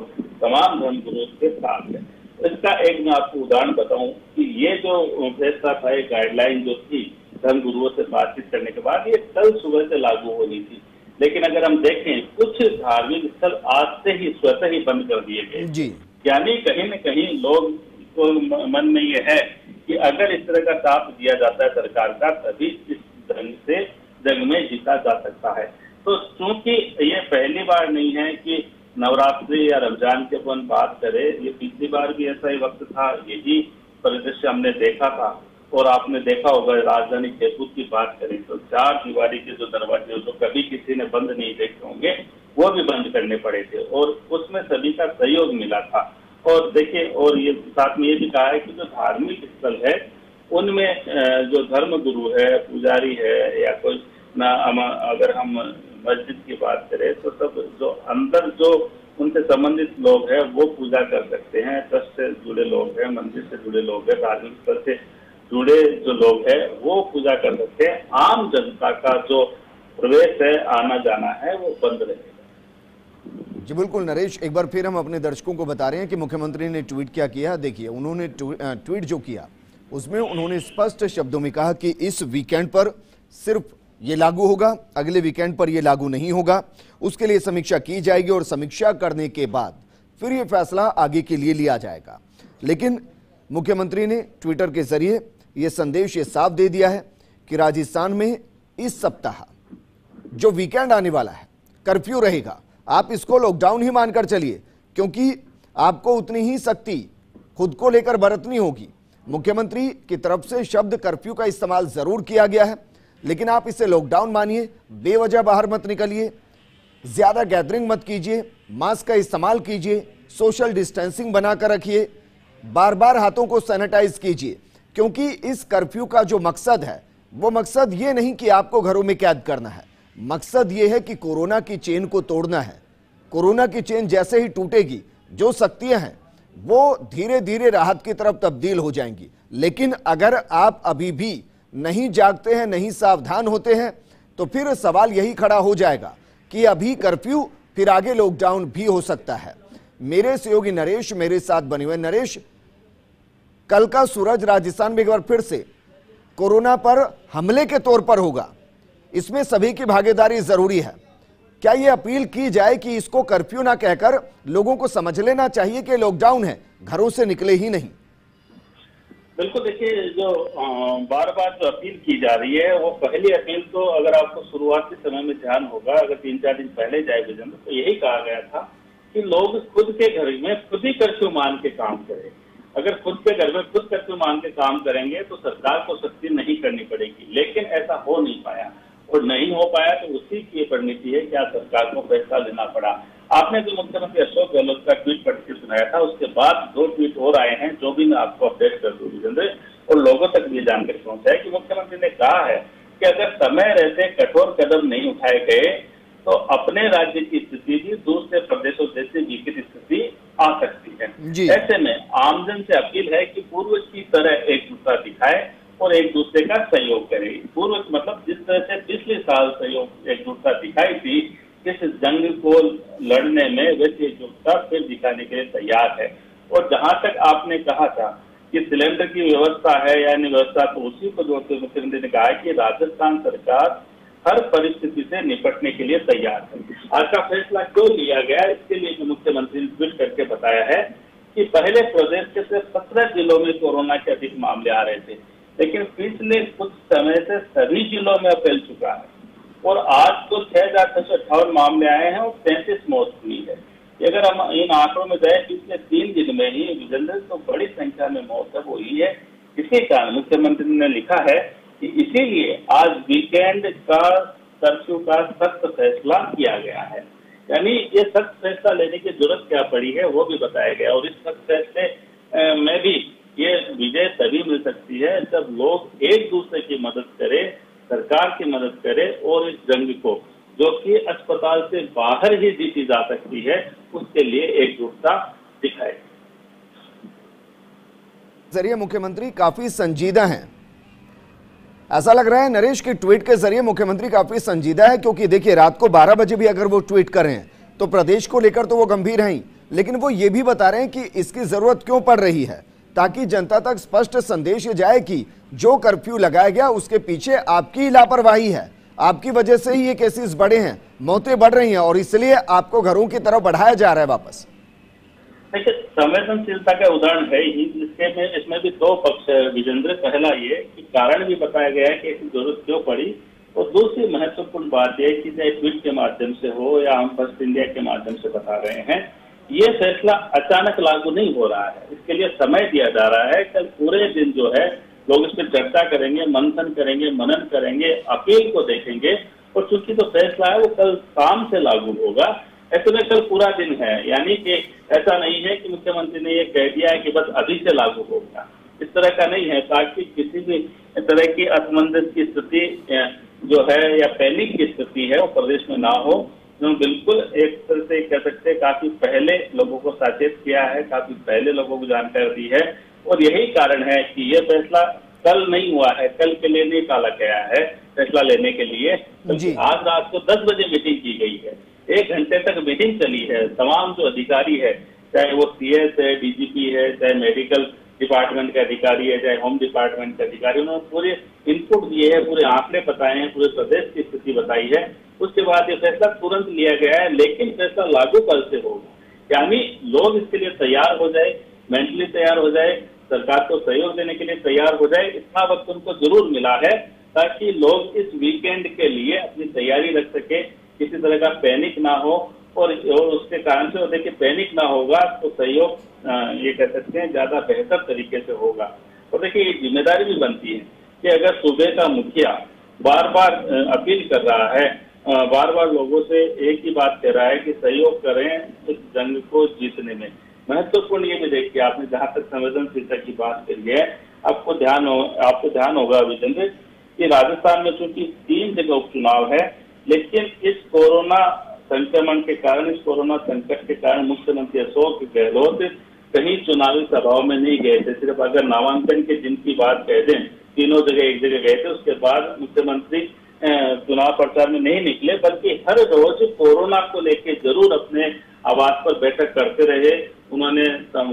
तमाम धर्म गुरु के साथ है। इसका एक मैं आपको उदाहरण बताऊं कि ये जो फैसला था, ये गाइडलाइन जो थी धर्म गुरुओं से बातचीत करने के बाद, ये कल सुबह से लागू होनी थी। लेकिन अगर हम देखें, कुछ धार्मिक स्थल आज से ही स्वतः ही बंद कर दिए गए। यानी कहीं न कहीं लोग को मन में ये है कि अगर इस तरह का साथ दिया जाता है सरकार का, तभी इस ढंग से जंग में जीता जा सकता है। तो चूंकि ये पहली बार नहीं है कि नवरात्रि या रमजान के अपन बात करें, ये पिछली बार भी ऐसा ही वक्त था, यही परिदृश्य हमने देखा था। और आपने देखा होगा, राजधानी जयपुर की बात करें तो 4 दीवारी के जो दरवाजे जो कभी किसी ने बंद नहीं देखे होंगे, वो भी बंद करने पड़े थे, और उसमें सभी का सहयोग मिला था। और देखिए, और ये साथ में ये भी कहा है कि जो धार्मिक स्थल है उनमें जो धर्म गुरु है, पुजारी है, या कोई ना, अगर हम मस्जिद की बात करें तो सब जो अंदर जो उनसे संबंधित लोग हैं वो पूजा कर सकते हैं। ट्रस्ट से जुड़े लोग हैं, मंदिर से जुड़े लोग हैं, धार्मिक स्थल से जुड़े जो लोग हैं वो पूजा कर सकते हैं। आम जनता का जो प्रवेश है, आना जाना है, वो बंद रहेगा। जी बिल्कुल नरेश, एक बार फिर हम अपने दर्शकों को बता रहे हैं कि मुख्यमंत्री ने ट्वीट क्या किया। देखिए, उन्होंने ट्वीट जो किया उसमें उन्होंने स्पष्ट शब्दों में कहा कि इस वीकेंड पर सिर्फ ये लागू होगा, अगले वीकेंड पर ये लागू नहीं होगा। उसके लिए समीक्षा की जाएगी और समीक्षा करने के बाद फिर ये फैसला आगे के लिए लिया जाएगा। लेकिन मुख्यमंत्री ने ट्विटर के जरिए ये संदेश ये साफ दे दिया है कि राजस्थान में इस सप्ताह जो वीकेंड आने वाला है, कर्फ्यू रहेगा। आप इसको लॉकडाउन ही मानकर चलिए, क्योंकि आपको उतनी ही सख्ती खुद को लेकर बरतनी होगी। मुख्यमंत्री की तरफ से शब्द कर्फ्यू का इस्तेमाल जरूर किया गया है, लेकिन आप इसे लॉकडाउन मानिए। बेवजह बाहर मत निकलिए, ज्यादा गैदरिंग मत कीजिए, मास्क का इस्तेमाल कीजिए, सोशल डिस्टेंसिंग बनाकर रखिए, बार बार हाथों को सैनिटाइज कीजिए। क्योंकि इस कर्फ्यू का जो मकसद है वो मकसद ये नहीं कि आपको घरों में कैद करना है, मकसद ये है कि कोरोना की चेन को तोड़ना है। कोरोना की चेन जैसे ही टूटेगी, जो शक्तियां हैं वो धीरे धीरे राहत की तरफ तब्दील हो जाएंगी। लेकिन अगर आप अभी भी नहीं जागते हैं, नहीं सावधान होते हैं, तो फिर सवाल यही खड़ा हो जाएगा कि अभी कर्फ्यू, फिर आगे लॉकडाउन भी हो सकता है। मेरे सहयोगी नरेश मेरे साथ बने हुए। नरेश, कल का सूरज राजस्थान में एक बार फिर से कोरोना पर हमले के तौर पर होगा, इसमें सभी की भागीदारी जरूरी है। क्या यह अपील की जाए कि इसको कर्फ्यू ना कहकर लोगों को समझ लेना चाहिए कि लॉकडाउन है, घरों से निकले ही नहीं? बिल्कुल, देखिए जो बार बार जो अपील की जा रही है, वो पहली अपील तो अगर आपको शुरुआती समय में ध्यान होगा, अगर 3-4 दिन पहले जाए विजेंद्र, तो यही कहा गया था कि लोग खुद के घर में खुद ही कर्फ्यू मान के काम करें। अगर खुद के घर में खुद कर्फ्यू मान के काम करेंगे तो सरकार को सख्ती नहीं करनी पड़ेगी, लेकिन ऐसा हो नहीं पाया। और नहीं हो पाया तो उसी की परिणति है क्या सरकार को फैसला लेना पड़ा। आपने जो मुख्यमंत्री अशोक गहलोत का ट्वीट पढ़ के सुनाया था, उसके बाद 2 ट्वीट और आए हैं, जो भी मैं आपको अपडेट कर दूं विजेंद्र, और लोगों तक ये जानकारी पहुंचा है कि मुख्यमंत्री ने कहा है कि अगर समय रहते कठोर कदम नहीं उठाए गए तो अपने राज्य की स्थिति भी दूसरे प्रदेशों जैसी विकट स्थिति आ सकती है। ऐसे में आमजन से अपील है कि पूर्व की तरह एकजुटता दिखाए और एक दूसरे का सहयोग करे। पूर्व मतलब जिस तरह से पिछले साल सहयोग एकजुटता दिखाई थी इस जंग को लड़ने में, वैसे एकजुटता फिर दिखाने के लिए तैयार है। और जहां तक आपने कहा था कि सिलेंडर की व्यवस्था है या नहीं व्यवस्था, तो उसी को जोड़ते मुख्यमंत्री ने कहा कि राजस्थान सरकार हर परिस्थिति से निपटने के लिए तैयार है। आज का फैसला क्यों लिया गया, इसके लिए मुख्यमंत्री ने ट्वीट करके बताया है कि पहले प्रदेश के सिर्फ 17 जिलों में कोरोना के अधिक मामले आ रहे थे, लेकिन पिछले कुछ समय से सभी जिलों में फैल चुका है और आज तो 6,658 मामले आए हैं और 33 मौत हुई है। अगर हम इन आंकड़ों में जाए पिछले 3 दिन में ही विजेंद्र, तो बड़ी संख्या में मौत अब हुई है। इसी कारण मुख्यमंत्री ने लिखा है कि इसीलिए आज वीकेंड का कर्फ्यू का सख्त फैसला किया गया है। यानी ये सख्त फैसला लेने की जरूरत क्या पड़ी है वो भी बताया गया। और इस सख्त फैसले में भी ये विजय तभी मिल सकती है जब लोग एक दूसरे की मदद करें, सरकार की मदद करें और इस जंग को, जो कि अस्पताल से बाहर ही जीती जा सकती है, उसके लिए एकजुटता दिखाए। जरिए मुख्यमंत्री काफी संजीदा हैं, ऐसा लग रहा है नरेश के ट्वीट के जरिए मुख्यमंत्री काफी संजीदा है, क्योंकि देखिए रात को 12 बजे भी अगर वो ट्वीट कर रहे हैं तो प्रदेश को लेकर तो वो गंभीर हैं ही, लेकिन वो ये भी बता रहे हैं कि इसकी जरूरत क्यों पड़ रही है, ताकि जनता तक स्पष्ट संदेश जाए कि जो कर्फ्यू लगाया गया उसके पीछे आपकी लापरवाही है, आपकी वजह से ही ये केसेस बढ़े हैं, मौतें बढ़ रही हैं और इसलिए आपको घरों की तरफ बढ़ाया जा रहा है वापस। देखिए, संवेदनशीलता का उदाहरण है ही, इसमें भी 2 पक्ष है विजेंद्र। पहला ये कि कारण भी बताया गया है कि इसकी जरूरत क्यों पड़ी, और दूसरी महत्वपूर्ण बात यह कि चाहे ट्वीट के माध्यम से हो या हम फर्स्ट इंडिया के माध्यम से बता रहे हैं, ये फैसला अचानक लागू नहीं हो रहा है, इसके लिए समय दिया जा रहा है। कल पूरे दिन जो है लोग इस पर चर्चा करेंगे, मंथन करेंगे, मनन करेंगे, अपील को देखेंगे, और चूंकि तो फैसला है वो कल शाम से लागू होगा। ऐसे में कल पूरा दिन है, यानी कि ऐसा नहीं है कि मुख्यमंत्री ने ये कह दिया है कि बस अभी से लागू होगा, इस तरह का नहीं है, ताकि किसी भी तरह की असमंजस की स्थिति जो है या पैनिक की स्थिति है वो प्रदेश में ना हो। जो बिल्कुल एक तरह से कह सकते हैं काफी पहले लोगों को सचेत किया है, काफी पहले लोगों को जानकारी दी है, और यही कारण है कि ये फैसला कल नहीं हुआ है, कल के लिए नहीं टाला गया है फैसला लेने के लिए। आज रात को 10 बजे मीटिंग की गई है, 1 घंटे तक मीटिंग चली है। तमाम जो अधिकारी है, चाहे वो CS है, DGP है, चाहे मेडिकल डिपार्टमेंट के अधिकारी है, चाहे होम डिपार्टमेंट के अधिकारी, उन्होंने पूरे इनपुट दिए हैं, पूरे आंकड़े बताए हैं, पूरे प्रदेश की स्थिति बताई है। उसके बाद ये फैसला तुरंत लिया गया है, लेकिन फैसला लागू कल से होगा। यानी लोग इसके लिए तैयार हो जाए, मेंटली तैयार हो जाए, सरकार को सहयोग देने के लिए तैयार हो जाए, इतना वक्त उनको जरूर मिला है ताकि लोग इस वीकेंड के लिए अपनी तैयारी रख सके, किसी तरह का पैनिक ना हो। और उसके कारण से देखिए पैनिक ना होगा तो सहयोग ये कह सकते हैं ज्यादा बेहतर तरीके से होगा। और देखिए ये जिम्मेदारी भी बनती है कि अगर सूबे का मुखिया बार बार अपील कर रहा है, बार बार लोगों से एक ही बात कह रहा है कि सहयोग करें इस जंग को जीतने में। महत्वपूर्ण ये भी देखिए, आपने जहां तक संवेदनशीलता की बात करी है, आपको ध्यान होगा विजेंद्र कि राजस्थान में चूंकि 3 जगह उपचुनाव है, लेकिन इस कोरोना संक्रमण के कारण, इस कोरोना संकट के कारण मुख्यमंत्री अशोक गहलोत कहीं चुनावी सभाओं में नहीं गए थे। सिर्फ अगर नामांकन के दिन की बात कह दें, तीनों जगह एक जगह गए थे, उसके बाद मुख्यमंत्री चुनाव प्रचार में नहीं निकले, बल्कि हर रोज कोरोना को लेकर जरूर अपने आवास पर बैठक करते रहे। उन्होंने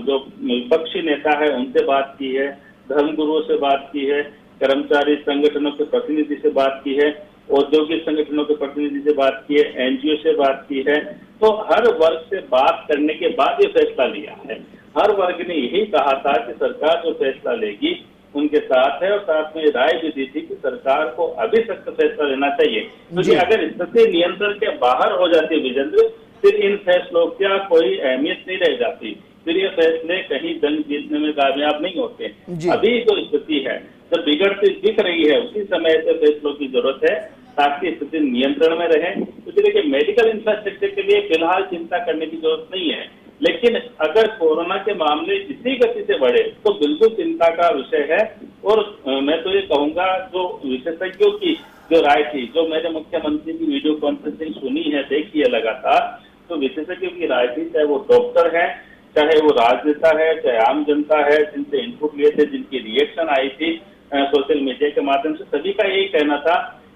जो विपक्षी नेता है उनसे बात की है, धर्मगुरुओं से बात की है, कर्मचारी संगठनों के प्रतिनिधि से बात की है, औद्योगिक संगठनों के प्रतिनिधि से बात की है, एनजीओ से बात की है। तो हर वर्ग से बात करने के बाद ये फैसला लिया है। हर वर्ग ने यही कहा था कि सरकार जो फैसला लेगी उनके साथ है, और साथ में राय भी दी थी कि सरकार को अभी सख्त फैसला लेना चाहिए, क्योंकि अगर स्थिति नियंत्रण के बाहर हो जाती है विजेंद्र, फिर इन फैसलों की कोई अहमियत नहीं रह जाती, फिर ये फैसले कहीं जंग जीतने में कामयाब नहीं होते। अभी जो स्थिति है, जब बिगड़ती दिख रही है, उसी समय ऐसे फैसलों की जरूरत है ताकि स्थिति नियंत्रण में रहे। तो देखिए, मेडिकल इंफ्रास्ट्रक्चर के लिए फिलहाल चिंता करने की जरूरत नहीं है, लेकिन अगर कोरोना के मामले इसी गति से बढ़े तो बिल्कुल चिंता का विषय है। और मैं तो ये कहूंगा, जो विशेषज्ञों की जो राय थी, जो मैंने मुख्यमंत्री की वीडियो कॉन्फ्रेंसिंग सुनी है, देखी है लगातार, तो विशेषज्ञों की राय थी, चाहे वो डॉक्टर है, चाहे वो राजनेता है, चाहे आम जनता है, जिनसे इनपुट लिए थे, जिनकी रिएक्शन आई थी सोशल मीडिया के माध्यम से, सभी का यही कहना था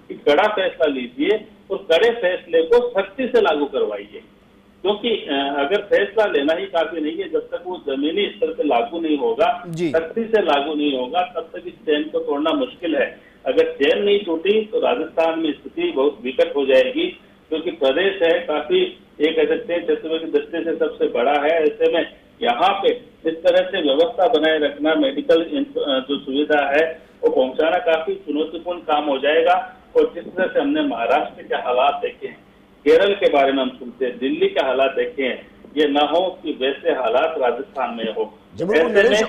कि कड़ा फैसला लीजिए और कड़े फैसले को सख्ती से लागू करवाइए, क्योंकि अगर फैसला लेना ही काफी नहीं है, जब तक वो जमीनी स्तर पर लागू नहीं होगा, सख्ती से लागू नहीं होगा, तब तक इस चैन को तोड़ना मुश्किल है। अगर चैन नहीं टूटी तो राजस्थान में स्थिति बहुत विकट हो जाएगी, क्योंकि प्रदेश है काफी, ये कह सकते हैं छत्तीसगढ़ की दृष्टि से सबसे बड़ा है। ऐसे में यहाँ पे इस तरह से व्यवस्था बनाए रखना, मेडिकल जो सुविधा है वो पहुंचाना काफी चुनौतीपूर्ण काम हो जाएगा। और जिस तरह से हमने महाराष्ट्र के हालात देखे हैं, केरल के बारे में हम सुनते हैं, दिल्ली के हालात देखे हैं, ये न हो कि वैसे हालात राजस्थान में हो। नरेश,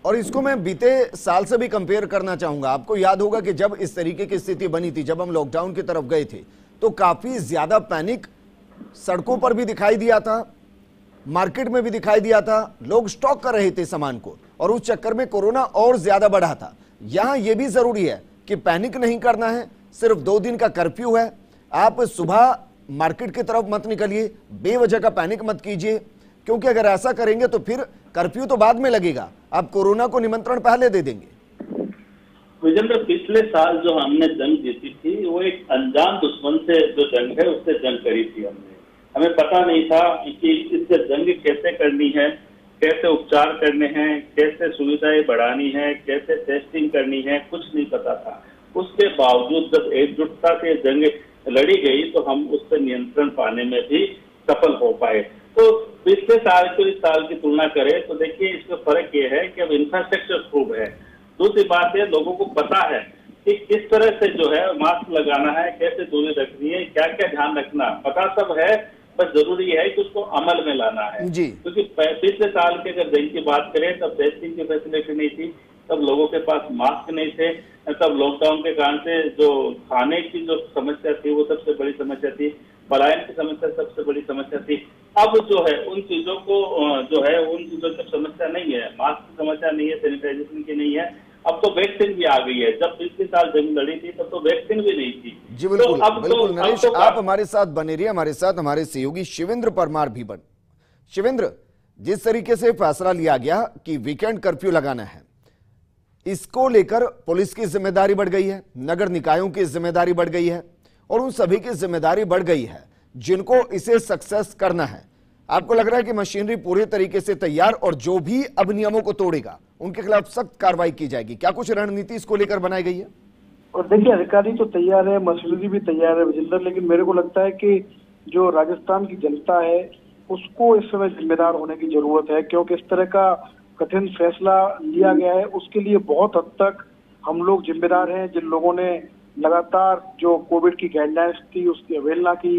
और इसको मैं बीते साल से भी कंपेयर करना चाहूंगा। आपको याद होगा कि जब इस तरीके की स्थिति बनी थी, जब हम लॉकडाउन की तरफ गए थे, तो काफी ज्यादा पैनिक सड़कों पर भी दिखाई दिया था, मार्केट में भी दिखाई दिया था, लोग स्टॉक कर रहे थे सामान को, और उस चक्कर में कोरोना और ज्यादा बढ़ा था। यहां यह भी जरूरी है कि पैनिक नहीं करना है, सिर्फ 2 दिन का कर्फ्यू है, आप सुबह मार्केट की तरफ मत निकलिए, बेवजह का पैनिक मत कीजिए, क्योंकि अगर ऐसा करेंगे तो फिर कर्फ्यू तो बाद में लगेगा, आप कोरोना को निमंत्रण पहले दे देंगे। विजेंद्र, पिछले साल जो हमने जंग जीती थी, वो एक अनजान दुश्मन से जो जंग है उससे जंग करी थी हमने। हमें पता नहीं था कि इससे जंग कैसे करनी है, कैसे उपचार करने हैं, कैसे सुविधाएं बढ़ानी है, कैसे टेस्टिंग करनी है, कुछ नहीं पता था। उसके बावजूद जब एकजुटता से जंग लड़ी गई तो हम उस पर नियंत्रण पाने में भी सफल हो पाए। तो पिछले साल को इस साल की तुलना करें तो देखिए, इसमें फर्क ये है कि अब इंफ्रास्ट्रक्चर खूब है। दूसरी बात है, लोगों को पता है कि किस तरह से जो है मास्क लगाना है, कैसे दूरी रखनी है, क्या क्या ध्यान रखना, पता सब है, बस जरूरी है कि उसको अमल में लाना है। क्योंकि पिछले साल के अगर जंग की बात करें तब टेस्टिंग की फैसिलिटी नहीं थी, तब लोगों के पास मास्क नहीं थे, तब लॉकडाउन के कारण से जो खाने की जो समस्या थी वो सबसे बड़ी समस्या थी, पलायन की समस्या सबसे बड़ी समस्या थी। अब जो है उन चीजों को जो है उन चीजों की समस्या नहीं है, मास्क की समस्या नहीं है, सैनिटाइजेशन की नहीं है, अब तो वैक्सीन भी आ गई है। जब पिछले साल जंग लड़ी थी तब तो वैक्सीन भी नहीं थी। जी बिल्कुल, बिल्कुल नरेश, आप हमारे साथ बने रहिए, हमारे साथ हमारे सहयोगी शिवेंद्र परमार भी बन। शिवेंद्र, जिस तरीके से फैसला लिया गया कि वीकेंड कर्फ्यू लगाना है, इसको लेकर पुलिस की जिम्मेदारी बढ़ गई है, नगर निकायों की जिम्मेदारी बढ़ गई है, और उन सभी की जिम्मेदारी बढ़ गई है जिनको इसे सक्सेस करना है। आपको लग रहा है कि मशीनरी पूरे तरीके से तैयार, और जो भी अब नियमों को तोड़ेगा उनके खिलाफ सख्त कार्रवाई की जाएगी? क्या कुछ रणनीति इसको लेकर बनाई गई है? और देखिए, अधिकारी तो तैयार है, मशीनरी भी तैयार है विजेंद्र, लेकिन मेरे को लगता है कि जो राजस्थान की जनता है उसको इस समय जिम्मेदार होने की जरूरत है, क्योंकि इस तरह का कठिन फैसला लिया गया है उसके लिए बहुत हद तक हम लोग जिम्मेदार हैं। जिन लोगों ने लगातार जो कोविड की गाइडलाइंस थी उसकी अवहेलना की,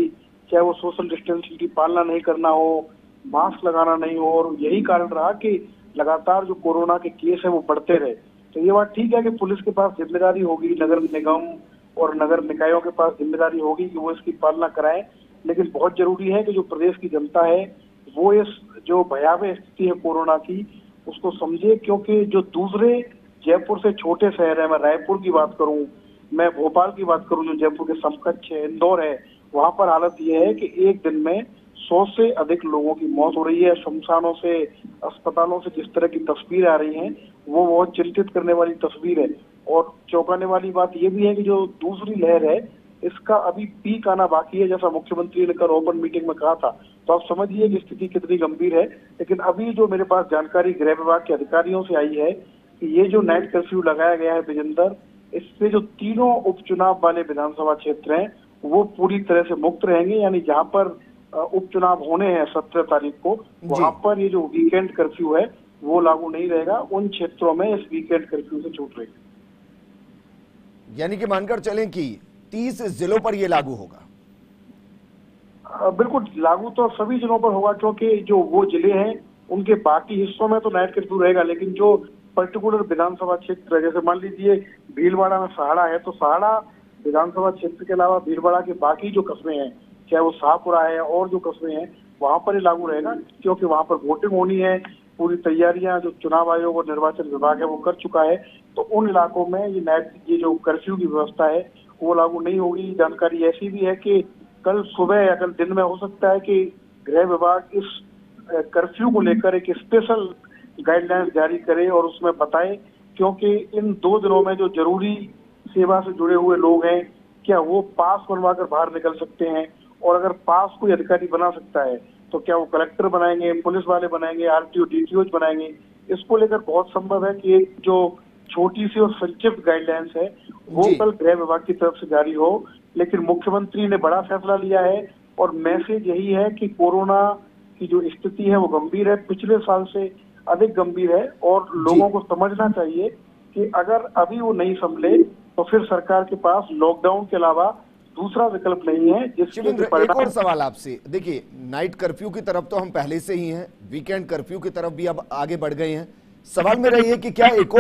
चाहे वो सोशल डिस्टेंसिंग की पालना नहीं करना हो, मास्क लगाना नहीं हो, और यही कारण रहा कि लगातार जो कोरोना के केस है वो बढ़ते रहे। तो ये बात ठीक है कि पुलिस के पास जिम्मेदारी होगी, नगर निगम और नगर निकायों के पास जिम्मेदारी होगी कि वो इसकी पालना कराएं, लेकिन बहुत जरूरी है कि जो प्रदेश की जनता है वो इस जो भयावह स्थिति है कोरोना की उसको समझे, क्योंकि जो दूसरे जयपुर से छोटे शहर है, मैं रायपुर की बात करूं, मैं भोपाल की बात करूं जो जयपुर के समकक्ष है, इंदौर है, वहां पर हालत यह है कि एक दिन में 100 से अधिक लोगों की मौत हो रही है। शमशानों से, अस्पतालों से जिस तरह की तस्वीर आ रही हैं वो बहुत चिंतित करने वाली तस्वीर है। और चौंकाने वाली बात यह भी है कि जो दूसरी लहर है इसका अभी पीक आना बाकी है, जैसा मुख्यमंत्री ने कल ओपन मीटिंग में कहा था। तो आप समझिए कि स्थिति कितनी गंभीर है। लेकिन अभी जो मेरे पास जानकारी गृह विभाग के अधिकारियों से आई है कि ये जो नाइट कर्फ्यू लगाया गया है विजेंदर, इससे जो तीनों उपचुनाव वाले विधानसभा क्षेत्र हैं वो पूरी तरह से मुक्त रहेंगे। यानी जहां पर उपचुनाव होने हैं 17 तारीख को, वहां पर ये जो वीकेंड कर्फ्यू है वो लागू नहीं रहेगा। उन क्षेत्रों में इस वीकेंड कर्फ्यू से छूट रहेगी। यानी कि मानकर चलें कि 30 जिलों पर यह लागू होगा। बिल्कुल लागू तो सभी जिलों पर होगा, क्योंकि जो वो जिले हैं उनके बाकी हिस्सों में तो नाइट कर्फ्यू रहेगा, लेकिन जो पर्टिकुलर विधानसभा क्षेत्र है, जैसे मान लीजिए भीलवाड़ा में सहाड़ा है, तो सहाड़ा विधानसभा क्षेत्र के अलावा भीलवाड़ा के बाकी जो कस्बे हैं, चाहे वो शाहपुरा है और जो कस्बे हैं, वहां पर ही लागू रहेगा, क्योंकि वहां पर वोटिंग होनी है। पूरी तैयारियां जो चुनाव आयोग और निर्वाचन विभाग है वो कर चुका है। तो उन इलाकों में ये जो कर्फ्यू की व्यवस्था है वो लागू नहीं होगी। जानकारी ऐसी भी है कि कल सुबह या कल दिन में हो सकता है कि गृह विभाग इस कर्फ्यू को लेकर एक स्पेशल गाइडलाइंस जारी करे और उसमें बताए, क्योंकि इन 2 दिनों में जो जरूरी सेवा से जुड़े हुए लोग हैं, क्या वो पास बनवाकर बाहर निकल सकते हैं, और अगर पास कोई अधिकारी बना सकता है तो क्या वो कलेक्टर बनाएंगे, पुलिस वाले बनाएंगे, आरटीओ डीटीओ बनाएंगे। इसको लेकर बहुत संभव है कि एक जो छोटी सी और संक्षिप्त गाइडलाइंस है वो कल गृह विभाग की तरफ से जारी हो। लेकिन मुख्यमंत्री ने बड़ा फैसला लिया है और मैसेज यही है कि कोरोना की जो स्थिति है वो गंभीर है, पिछले साल से अधिक गंभीर है, और लोगों को समझना चाहिए कि अगर अभी वो नहीं संभले तो फिर सरकार के पास लॉकडाउन के अलावा दूसरा विकल्प नहीं है। शिवेंद्र, एक और सवाल आपसे। देखिए, नाइट कर्फ्यू की तरफ तो हम पहले से ही हैं, वीकेंड कर्फ्यू की तरफ भी अब आगे बढ़ गए हैं। सवाल मेरा ये कि क्या एक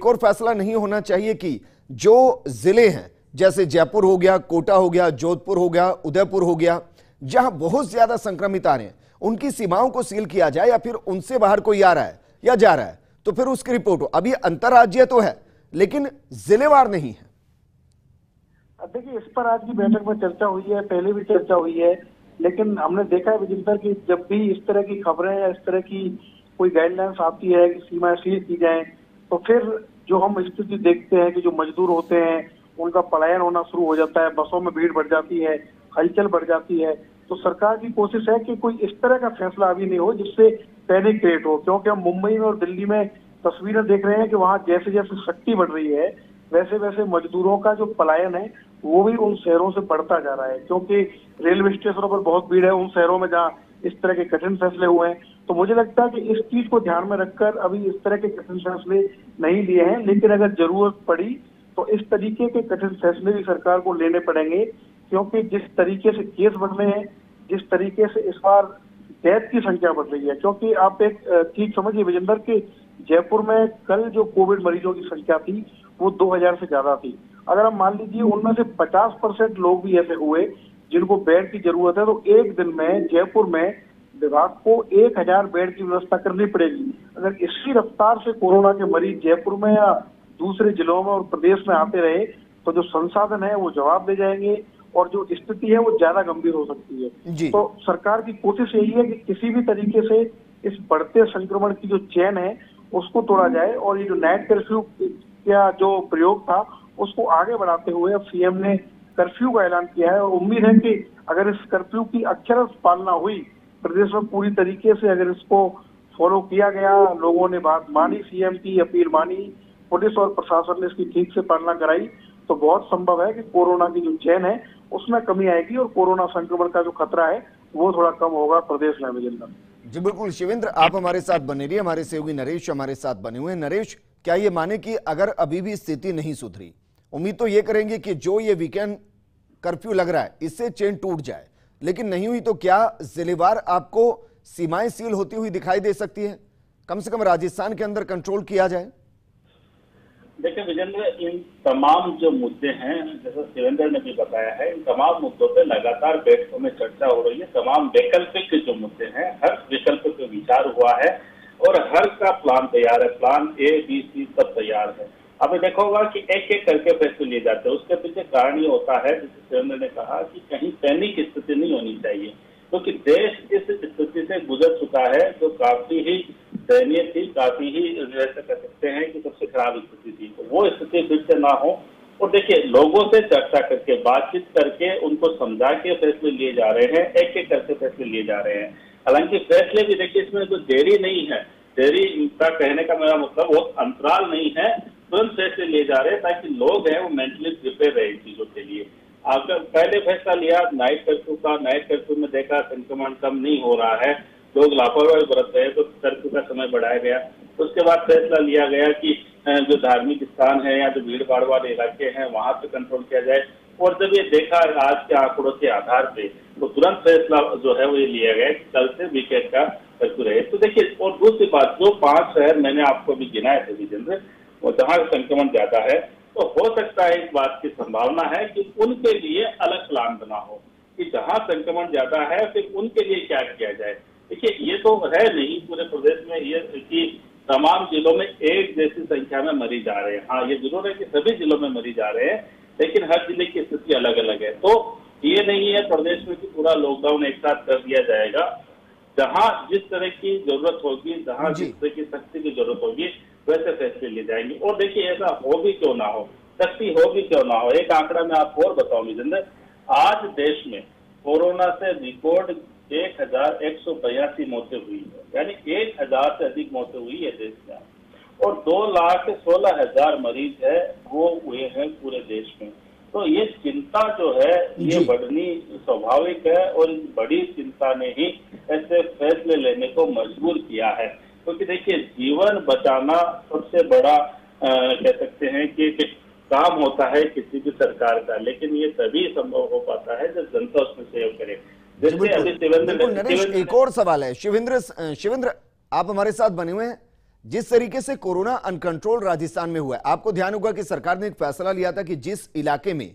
और फैसला नहीं होना चाहिए कि जो जिले हैं, जैसे जयपुर हो गया, कोटा हो गया, जोधपुर हो गया, उदयपुर हो गया, जहां बहुत ज्यादा संक्रमित आ रहे हैं, उनकी सीमाओं को सील किया जाए, या फिर उनसे बाहर कोई आ रहा है या जा रहा है तो फिर उसकी रिपोर्ट हो। अभी अंतरराज्यीय तो है लेकिन जिलेवार नहीं है। देखिए, इस पर आज की बैठक में चर्चा हुई है, पहले भी चर्चा हुई है, लेकिन हमने देखा है विजेंदर की जब भी इस तरह की खबरें या इस तरह की कोई गाइडलाइंस आती है कि सीमाएं सील की जाए, तो फिर जो हम स्थिति देखते हैं कि जो मजदूर होते हैं उनका पलायन होना शुरू हो जाता है, बसों में भीड़ बढ़ जाती है, हलचल बढ़ जाती है। तो सरकार की कोशिश है कि कोई इस तरह का फैसला अभी नहीं हो जिससे पैनिक क्रिएट हो, क्योंकि हम मुंबई में और दिल्ली में तस्वीरें देख रहे हैं कि वहां जैसे जैसे शक्ति बढ़ रही है वैसे वैसे मजदूरों का जो पलायन है वो भी उन शहरों से बढ़ता जा रहा है, क्योंकि रेलवे स्टेशनों पर बहुत भीड़ है उन शहरों में जहाँ इस तरह के कठिन फैसले हुए हैं। तो मुझे लगता है कि इस चीज को ध्यान में रखकर अभी इस तरह के कठिन फैसले नहीं लिए हैं, लेकिन अगर जरूरत पड़ी तो इस तरीके के कठिन फैसले भी सरकार को लेने पड़ेंगे, क्योंकि जिस तरीके से केस बढ़ रहे हैं, जिस तरीके से इस बार डेथ की संख्या बढ़ रही है, क्योंकि आप एक चीज समझिए विजेंदर के जयपुर में कल जो कोविड मरीजों की संख्या थी वो 2000 से ज्यादा थी। अगर हम मान लीजिए उनमें से 50% लोग भी ऐसे हुए जिनको बेड की जरूरत है, तो एक दिन में जयपुर में विभाग को 1000 बेड की व्यवस्था करनी पड़ेगी। अगर इसी रफ्तार से कोरोना के मरीज जयपुर में या दूसरे जिलों में और प्रदेश में आते रहे तो जो संसाधन है वो जवाब दे जाएंगे और जो स्थिति है वो ज्यादा गंभीर हो सकती है। तो सरकार की कोशिश यही है कि किसी भी तरीके से इस बढ़ते संक्रमण की जो चेन है उसको तोड़ा जाए, और ये जो नाइट कर्फ्यू का जो प्रयोग था उसको आगे बढ़ाते हुए अब सीएम ने कर्फ्यू का ऐलान किया है, और उम्मीद है कि अगर इस कर्फ्यू की अक्षरशः पालना हुई प्रदेश में पूरी तरीके से, अगर इसको फॉलो किया गया, लोगों ने बात मानी, सीएम की अपील मानी, पुलिस और प्रशासन ने इसकी ठीक से पालना कराई, तो बहुत संभव है कि कोरोना की जो चेन है उसमें कमी आएगी और कोरोना संक्रमण का जो खतरा है वो थोड़ा कम होगा प्रदेश में। विजेंद्र जी बिल्कुल। शिवेंद्र, आप हमारे साथ बने रहिए, हमारे सहयोगी नरेश हमारे साथ बने हुए हैं। नरेश, क्या ये माने कि अगर अभी भी स्थिति नहीं सुधरी, उम्मीद तो ये करेंगे कि जो ये वीकेंड कर्फ्यू लग रहा है इससे चेन टूट जाए, लेकिन नहीं हुई तो क्या जिलेवार आपको सीमाएं सील होती हुई दिखाई दे सकती है? कम से कम राजस्थान के अंदर कंट्रोल किया जाए। देखिए विजेंद्र, इन तमाम जो मुद्दे हैं, जैसा शिवेंद्र ने भी बताया है, इन तमाम मुद्दों पे लगातार बैठकों में चर्चा हो रही है। तमाम वैकल्पिक जो मुद्दे हैं, हर विकल्प पे विचार हुआ है और हर का प्लान तैयार है। प्लान A, B, C सब तैयार है। आपने देखा होगा कि एक एक करके फैसले लिए जाते हैं। उसके पीछे कारण ये होता है, जैसे शिवेंद्र ने कहा, कि कहीं पैनिक स्थिति नहीं होनी चाहिए, क्योंकि देश इस स्थिति से गुजर चुका है जो काफी ही दयनीय थी, काफी ही ऐसा कह सकते हैं कि सबसे खराब स्थिति थी। तो वो स्थिति फिर से ना हो। और देखिए, लोगों से चर्चा करके, बातचीत करके, उनको समझा के फैसले लिए जा रहे हैं, एक एक करके फैसले लिए जा रहे हैं। हालांकि फैसले भी देखिए, इसमें कोई देरी नहीं है, देरी का कहने का मेरा मतलब वो अंतराल नहीं है, तुरंत फैसले लिए जा रहे हैं ताकि लोग हैं वो मेंटली प्रिपेयर रहे इन चीजों के लिए। आपने पहले फैसला लिया नाइट कर्फ्यू का, नाइट कर्फ्यू में देखा संक्रमण कम नहीं हो रहा है, लोग लापरवाही बरत रहे, तो कर्फ्यू का समय बढ़ाया गया। उसके बाद फैसला लिया गया कि जो धार्मिक स्थान है या जो भीड़ भाड़ वाले इलाके हैं वहां पे कंट्रोल किया जाए। और जब ये देखा आज के आंकड़ों के आधार पे, तो तुरंत फैसला जो है वो ये लिया गया कि कल से वीकेंड का कर्फ्यू रहे। तो देखिए, और दूसरी बात, जो 5 शहर मैंने आपको अभी गिनाए थे विजेंद्र, वो जहाँ संक्रमण ज्यादा है, तो हो सकता है इस बात की संभावना है कि उनके लिए अलग प्लान बना हो कि जहाँ संक्रमण ज्यादा है फिर उनके लिए क्या किया जाए। देखिए, ये तो है नहीं पूरे प्रदेश में ये कि तमाम जिलों में एक जैसी संख्या में मरीज आ रहे हैं। हाँ, ये जरूर है कि सभी जिलों में मरीज आ रहे हैं, लेकिन हर जिले की स्थिति अलग अलग है। तो ये नहीं है प्रदेश में कि पूरा लॉकडाउन एक साथ कर दिया जाएगा। जहाँ जिस तरह की जरूरत होगी, जहाँ जिस तरह की सख्ती की जरूरत होगी, वैसे फैसले लिए जाएंगे। और देखिए, ऐसा हो भी क्यों ना हो, सख्ती हो भी क्यों ना हो, एक आंकड़ा मैं आपको और बताऊं विजेंद्र, आज देश में कोरोना से रिकॉर्ड 1182 मौतें हुई है, यानी 1000 से अधिक मौतें हुई है देश में, और 2,16,000 मरीज है वो हुए हैं पूरे देश में। तो ये चिंता जो है ये बढ़नी स्वाभाविक है, और इस बड़ी चिंता ने ही ऐसे फैसले लेने को मजबूर किया है। क्योंकि देखिए, जीवन बचाना सबसे बड़ा कह सकते हैं कि काम होता है किसी भी सरकार का, लेकिन ये तभी संभव हो पाता है जब जनता उसमें सहयोग करे। बिल्कुल नरेश, एक और सवाल है। शिवेंद्र, आप हमारे साथ बने हुए हैं। जिस तरीके से कोरोना अनकंट्रोल राजस्थान में हुआ है, आपको ध्यान होगा कि सरकार ने एक फैसला लिया था कि जिस इलाके में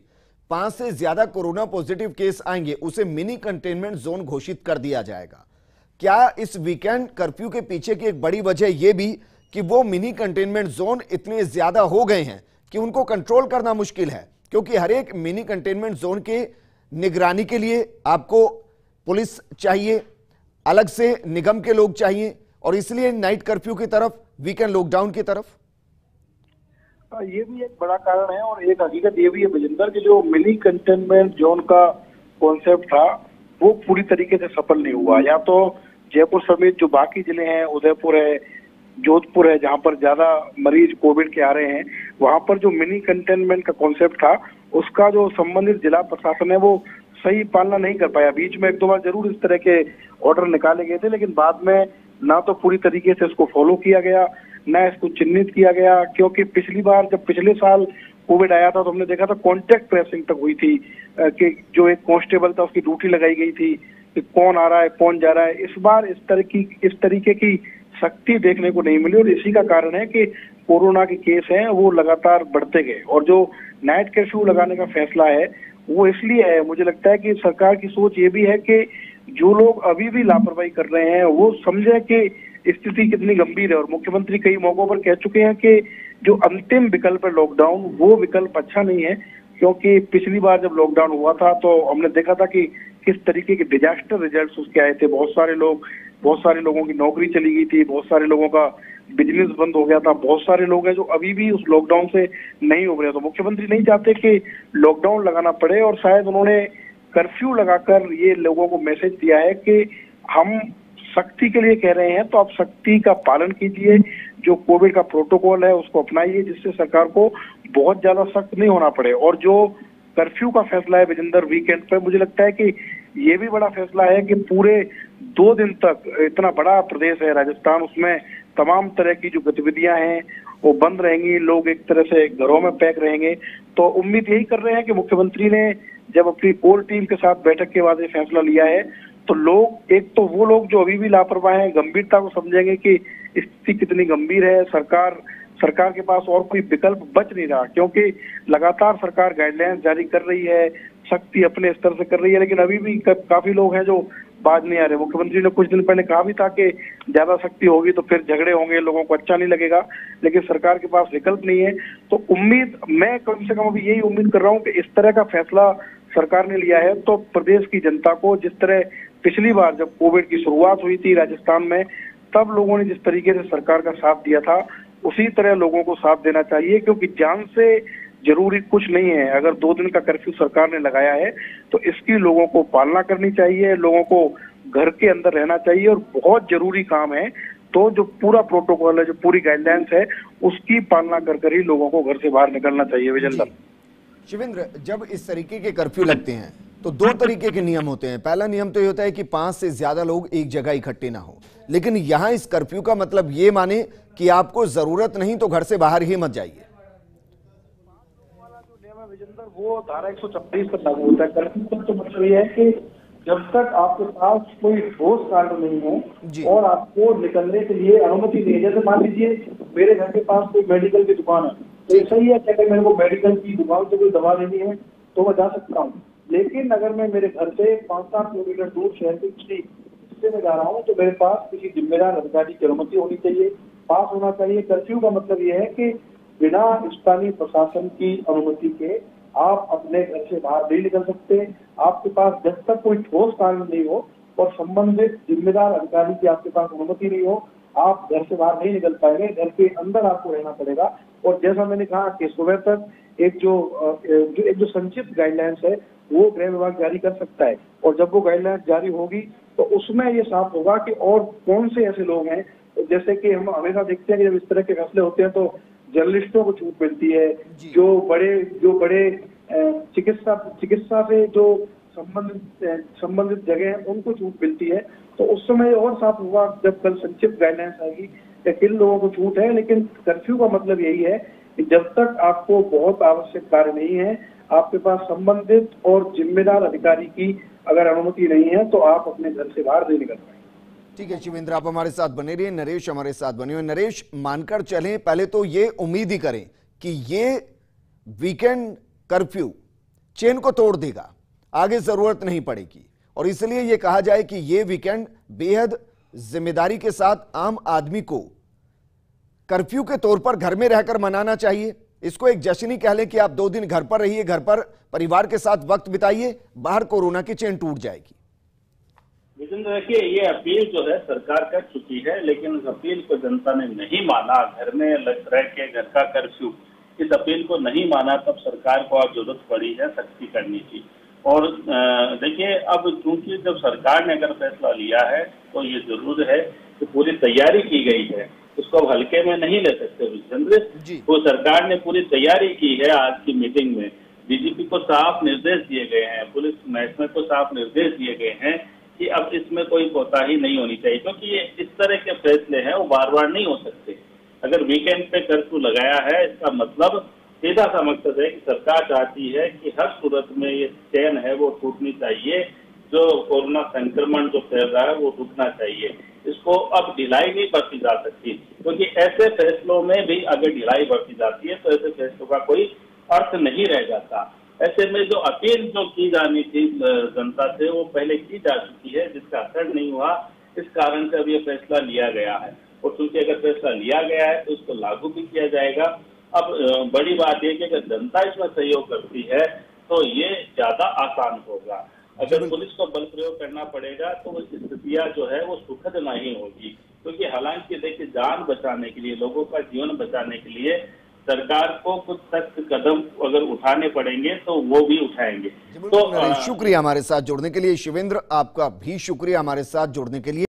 5 से ज्यादा कोरोना पॉजिटिव केस आएंगे उसे मिनी कंटेनमेंट जोन घोषित कर दिया जाएगा। क्या इस वीकेंड कर्फ्यू के पीछे की एक बड़ी वजह यह भी कि वो मिनी कंटेनमेंट जोन इतने ज्यादा हो गए हैं कि उनको कंट्रोल करना मुश्किल है? क्योंकि हर एक मिनी कंटेनमेंट जोन के निगरानी के लिए आपको पुलिस चाहिए, अलग से निगम के लोग चाहिए, और इसलिए नाइट कर्फ्यू की तरफ, वीकेंड लॉकडाउन की तरफ। ये भी एक बड़ा कारण है। और एक हकीकत ये भी है विजेंद्र कि जो मिनी कंटेनमेंट जोन का कॉन्सेप्ट था वो पूरी तरीके से सफल नहीं हुआ। या तो जयपुर समेत जो बाकी जिले हैं, उदयपुर है, जोधपुर है, जहां पर ज्यादा मरीज कोविड के आ रहे हैं, वहां पर जो मिनी कंटेनमेंट का कॉन्सेप्ट था उसका जो संबंधित जिला प्रशासन है वो सही पालना नहीं कर पाया। बीच में 1-2 बार जरूर इस तरह के ऑर्डर निकाले गए थे, लेकिन बाद में ना तो पूरी तरीके से इसको फॉलो किया गया, ना इसको चिन्हित किया गया। क्योंकि पिछली बार जब पिछले साल कोविड आया था तो हमने देखा था कॉन्टेक्ट ट्रेसिंग तक हुई थी कि जो एक कांस्टेबल था उसकी ड्यूटी लगाई गई थी कि कौन आ रहा है कौन जा रहा है। इस बार इस तरीके की सख्ती देखने को नहीं मिली, और इसी का कारण है कि कोरोना के केस हैं वो लगातार बढ़ते गए। और जो नाइट कर्फ्यू लगाने का फैसला है वो इसलिए है, मुझे लगता है कि सरकार की सोच ये भी है कि जो लोग अभी भी लापरवाही कर रहे हैं वो समझे कि स्थिति कितनी गंभीर है। और मुख्यमंत्री कई मौकों पर कह चुके हैं कि जो अंतिम विकल्प है लॉकडाउन, वो विकल्प अच्छा नहीं है। क्योंकि पिछली बार जब लॉकडाउन हुआ था तो हमने देखा था कि किस तरीके के डिजास्टर रिजल्ट्स उसके आए थे। बहुत सारे लोगों की नौकरी चली गई थी, बहुत सारे लोगों का बिजनेस बंद हो गया था, बहुत सारे लोग हैं जो अभी भी उस लॉकडाउन से नहीं उभरे। तो मुख्यमंत्री नहीं चाहते कि लॉकडाउन लगाना पड़े, और शायद उन्होंने कर्फ्यू लगाकर ये लोगों को मैसेज दिया है कि हम सख्ती के लिए कह रहे हैं तो आप सख्ती का पालन कीजिए, जो कोविड का प्रोटोकॉल है उसको अपनाइए, जिससे सरकार को बहुत ज्यादा सख्त नहीं होना पड़े। और जो कर्फ्यू का फैसला है विजेंद्र वीकेंड पे, मुझे लगता है कि ये भी बड़ा फैसला है कि पूरे 2 दिन तक, इतना बड़ा प्रदेश है राजस्थान, उसमें तमाम तरह की जो गतिविधियां हैं वो बंद रहेंगी, लोग एक तरह से घरों में पैक रहेंगे। तो उम्मीद यही कर रहे हैं कि मुख्यमंत्री ने जब अपनी कोर टीम के साथ बैठक के बाद ये फैसला लिया है तो लोग, एक तो वो लोग जो अभी भी लापरवाह हैं, गंभीरता को समझेंगे कि स्थिति कितनी गंभीर है। सरकार के पास और कोई विकल्प बच नहीं रहा, क्योंकि लगातार सरकार गाइडलाइंस जारी कर रही है, सख्ती अपने स्तर से कर रही है, लेकिन अभी भी काफी लोग हैं जो बाज नहीं आ रहे। मुख्यमंत्री ने कुछ दिन पहले कहा भी था कि ज्यादा सख्ती होगी तो फिर झगड़े होंगे, लोगों को अच्छा नहीं लगेगा, लेकिन सरकार के पास विकल्प नहीं है। तो उम्मीद, मैं कम से कम अभी यही उम्मीद कर रहा हूँ कि इस तरह का फैसला सरकार ने लिया है तो प्रदेश की जनता को, जिस तरह पिछली बार जब कोविड की शुरुआत हुई थी राजस्थान में, तब लोगों ने जिस तरीके से सरकार का साथ दिया था, उसी तरह लोगों को साथ देना चाहिए, क्योंकि जान से जरूरी कुछ नहीं है। अगर 2 दिन का कर्फ्यू सरकार ने लगाया है तो इसकी लोगों को पालना करनी चाहिए, लोगों को घर के अंदर रहना चाहिए, और बहुत जरूरी काम है तो जो पूरा प्रोटोकॉल है, जो पूरी गाइडलाइंस है, उसकी पालना कर ही लोगों को घर से बाहर निकलना चाहिए। विजेंद्र, शिवेंद्र, जब इस तरीके के कर्फ्यू लगते हैं तो 2 तरीके के नियम होते हैं। पहला नियम तो ये होता है कि 5 से ज्यादा लोग एक जगह इकट्ठे ना हो, लेकिन यहां इस कर्फ्यू का मतलब ये माने कि आपको जरूरत नहीं तो घर से बाहर ही मत जाइए। विजेंद्र, वो धारा 126 पर लागू होता है। कर्फ्यू का तो मतलब ये है कि जब तक आपके पास कोई ठोस कारण नहीं है और आपको निकलने के लिए अनुमति नहीं है। जैसे मान लीजिए मेरे घर के पास कोई मेडिकल की दुकान है, तो ऐसा ही है कि अगर मेरे को मेडिकल की दुकान से कोई दवा लेनी है तो मैं जा सकता हूँ, लेकिन अगर मैं मेरे घर से 5-7 किलोमीटर दूर शहर के किसी हिस्से में जा रहा हूँ तो मेरे पास किसी जिम्मेदार अधिकारी की अनुमति होनी चाहिए, पास होना चाहिए। कर्फ्यू का मतलब यह है कि बिना स्थानीय प्रशासन की अनुमति के आप अपने घर से बाहर नहीं निकल सकते। आपके पास जब तक कोई ठोस कारण नहीं हो और संबंधित जिम्मेदार अधिकारी की आपके पास अनुमति नहीं हो, आप घर से बाहर नहीं निकल पाएंगे, घर के अंदर आपको रहना पड़ेगा। और जैसा मैंने कहा कि सुबह तक एक जो संक्षिप्त गाइडलाइंस है वो गृह विभाग जारी कर सकता है, और जब वो गाइडलाइंस जारी होगी तो उसमें ये साफ होगा कि और कौन से ऐसे लोग हैं। जैसे कि हम हमेशा देखते हैं कि जब इस तरह के फैसले होते हैं तो जर्नलिस्टों को छूट मिलती है, जो बड़े चिकित्सा से जो संबंधित जगह है उनको छूट मिलती है। तो उस समय और साफ होगा जब कल संक्षिप्त गाइडलाइंस आएगी कि किन लोगों को छूट है। लेकिन कर्फ्यू का मतलब यही है कि जब तक आपको बहुत आवश्यक कार्य नहीं है, आपके पास संबंधित और जिम्मेदार अधिकारी की अगर अनुमति नहीं है तो आप अपने घर से बाहर नहीं निकल पाएंगे। ठीक है शिवेंद्र, आप हमारे साथ बने रहिए। नरेश हमारे साथ बने हुए। नरेश, मानकर चलें, पहले तो ये उम्मीद ही करें कि ये वीकेंड कर्फ्यू चेन को तोड़ देगा, आगे जरूरत नहीं पड़ेगी, और इसलिए यह कहा जाए कि ये वीकेंड बेहद जिम्मेदारी के साथ आम आदमी को कर्फ्यू के तौर पर घर में रहकर मनाना चाहिए। इसको एक जश्न ही कह लें कि आप 2 दिन घर पर रहिए, घर पर परिवार के साथ वक्त बिताइए, बाहर कोरोना की चेन टूट जाएगी। विजेंद्र, देखिए, ये अपील जो है सरकार कर चुकी है, लेकिन उस अपील को जनता ने नहीं माना। घर में रह के घर का कर्फ्यू, इस अपील को नहीं माना, तब सरकार को अब जरूरत पड़ी है सख्ती करने की। और देखिए, अब चूंकि जब सरकार ने अगर फैसला लिया है तो ये जरूर है कि पूरी तैयारी की गई है, उसको अब हल्के में नहीं ले सकते। विजेंद्र, तो सरकार ने पूरी तैयारी की है। आज की मीटिंग में डीजीपी को साफ निर्देश दिए गए हैं, पुलिस महकमे को साफ निर्देश दिए गए हैं कि अब इसमें कोई कोताही नहीं होनी चाहिए, क्योंकि ये इस तरह के फैसले हैं वो बार बार नहीं हो सकते। अगर वीकेंड पे कर्फ्यू लगाया है, इसका मतलब सीधा सा मकसद है कि सरकार चाहती है कि हर सूरत में ये चेन है वो टूटनी चाहिए, जो कोरोना संक्रमण जो फैल रहा है वो रुकना चाहिए। इसको अब ढिलाई नहीं बरती जा सकती, क्योंकि ऐसे फैसलों में भी अगर ढिलाई बरती जाती है तो ऐसे फैसलों का कोई अर्थ नहीं रह जाता। ऐसे में जो अपील जो की जानी थी जनता से वो पहले की जा चुकी है, जिसका असर नहीं हुआ, इस कारण से अब ये फैसला लिया गया है। और चूंकि अगर फैसला लिया गया है तो उसको लागू भी किया जाएगा। अब बड़ी बात यह कि अगर जनता इसमें सहयोग करती है तो ये ज्यादा आसान होगा। अगर पुलिस को बल प्रयोग करना पड़ेगा तो स्थितियां जो है वो सुखद नहीं होगी, क्योंकि हालांकि देखिए, जान बचाने के लिए, लोगों का जीवन बचाने के लिए सरकार को कुछ सख्त कदम अगर उठाने पड़ेंगे तो वो भी उठाएंगे। तो शुक्रिया हमारे साथ जुड़ने के लिए। शिवेंद्र, आपका भी शुक्रिया हमारे साथ जुड़ने के लिए।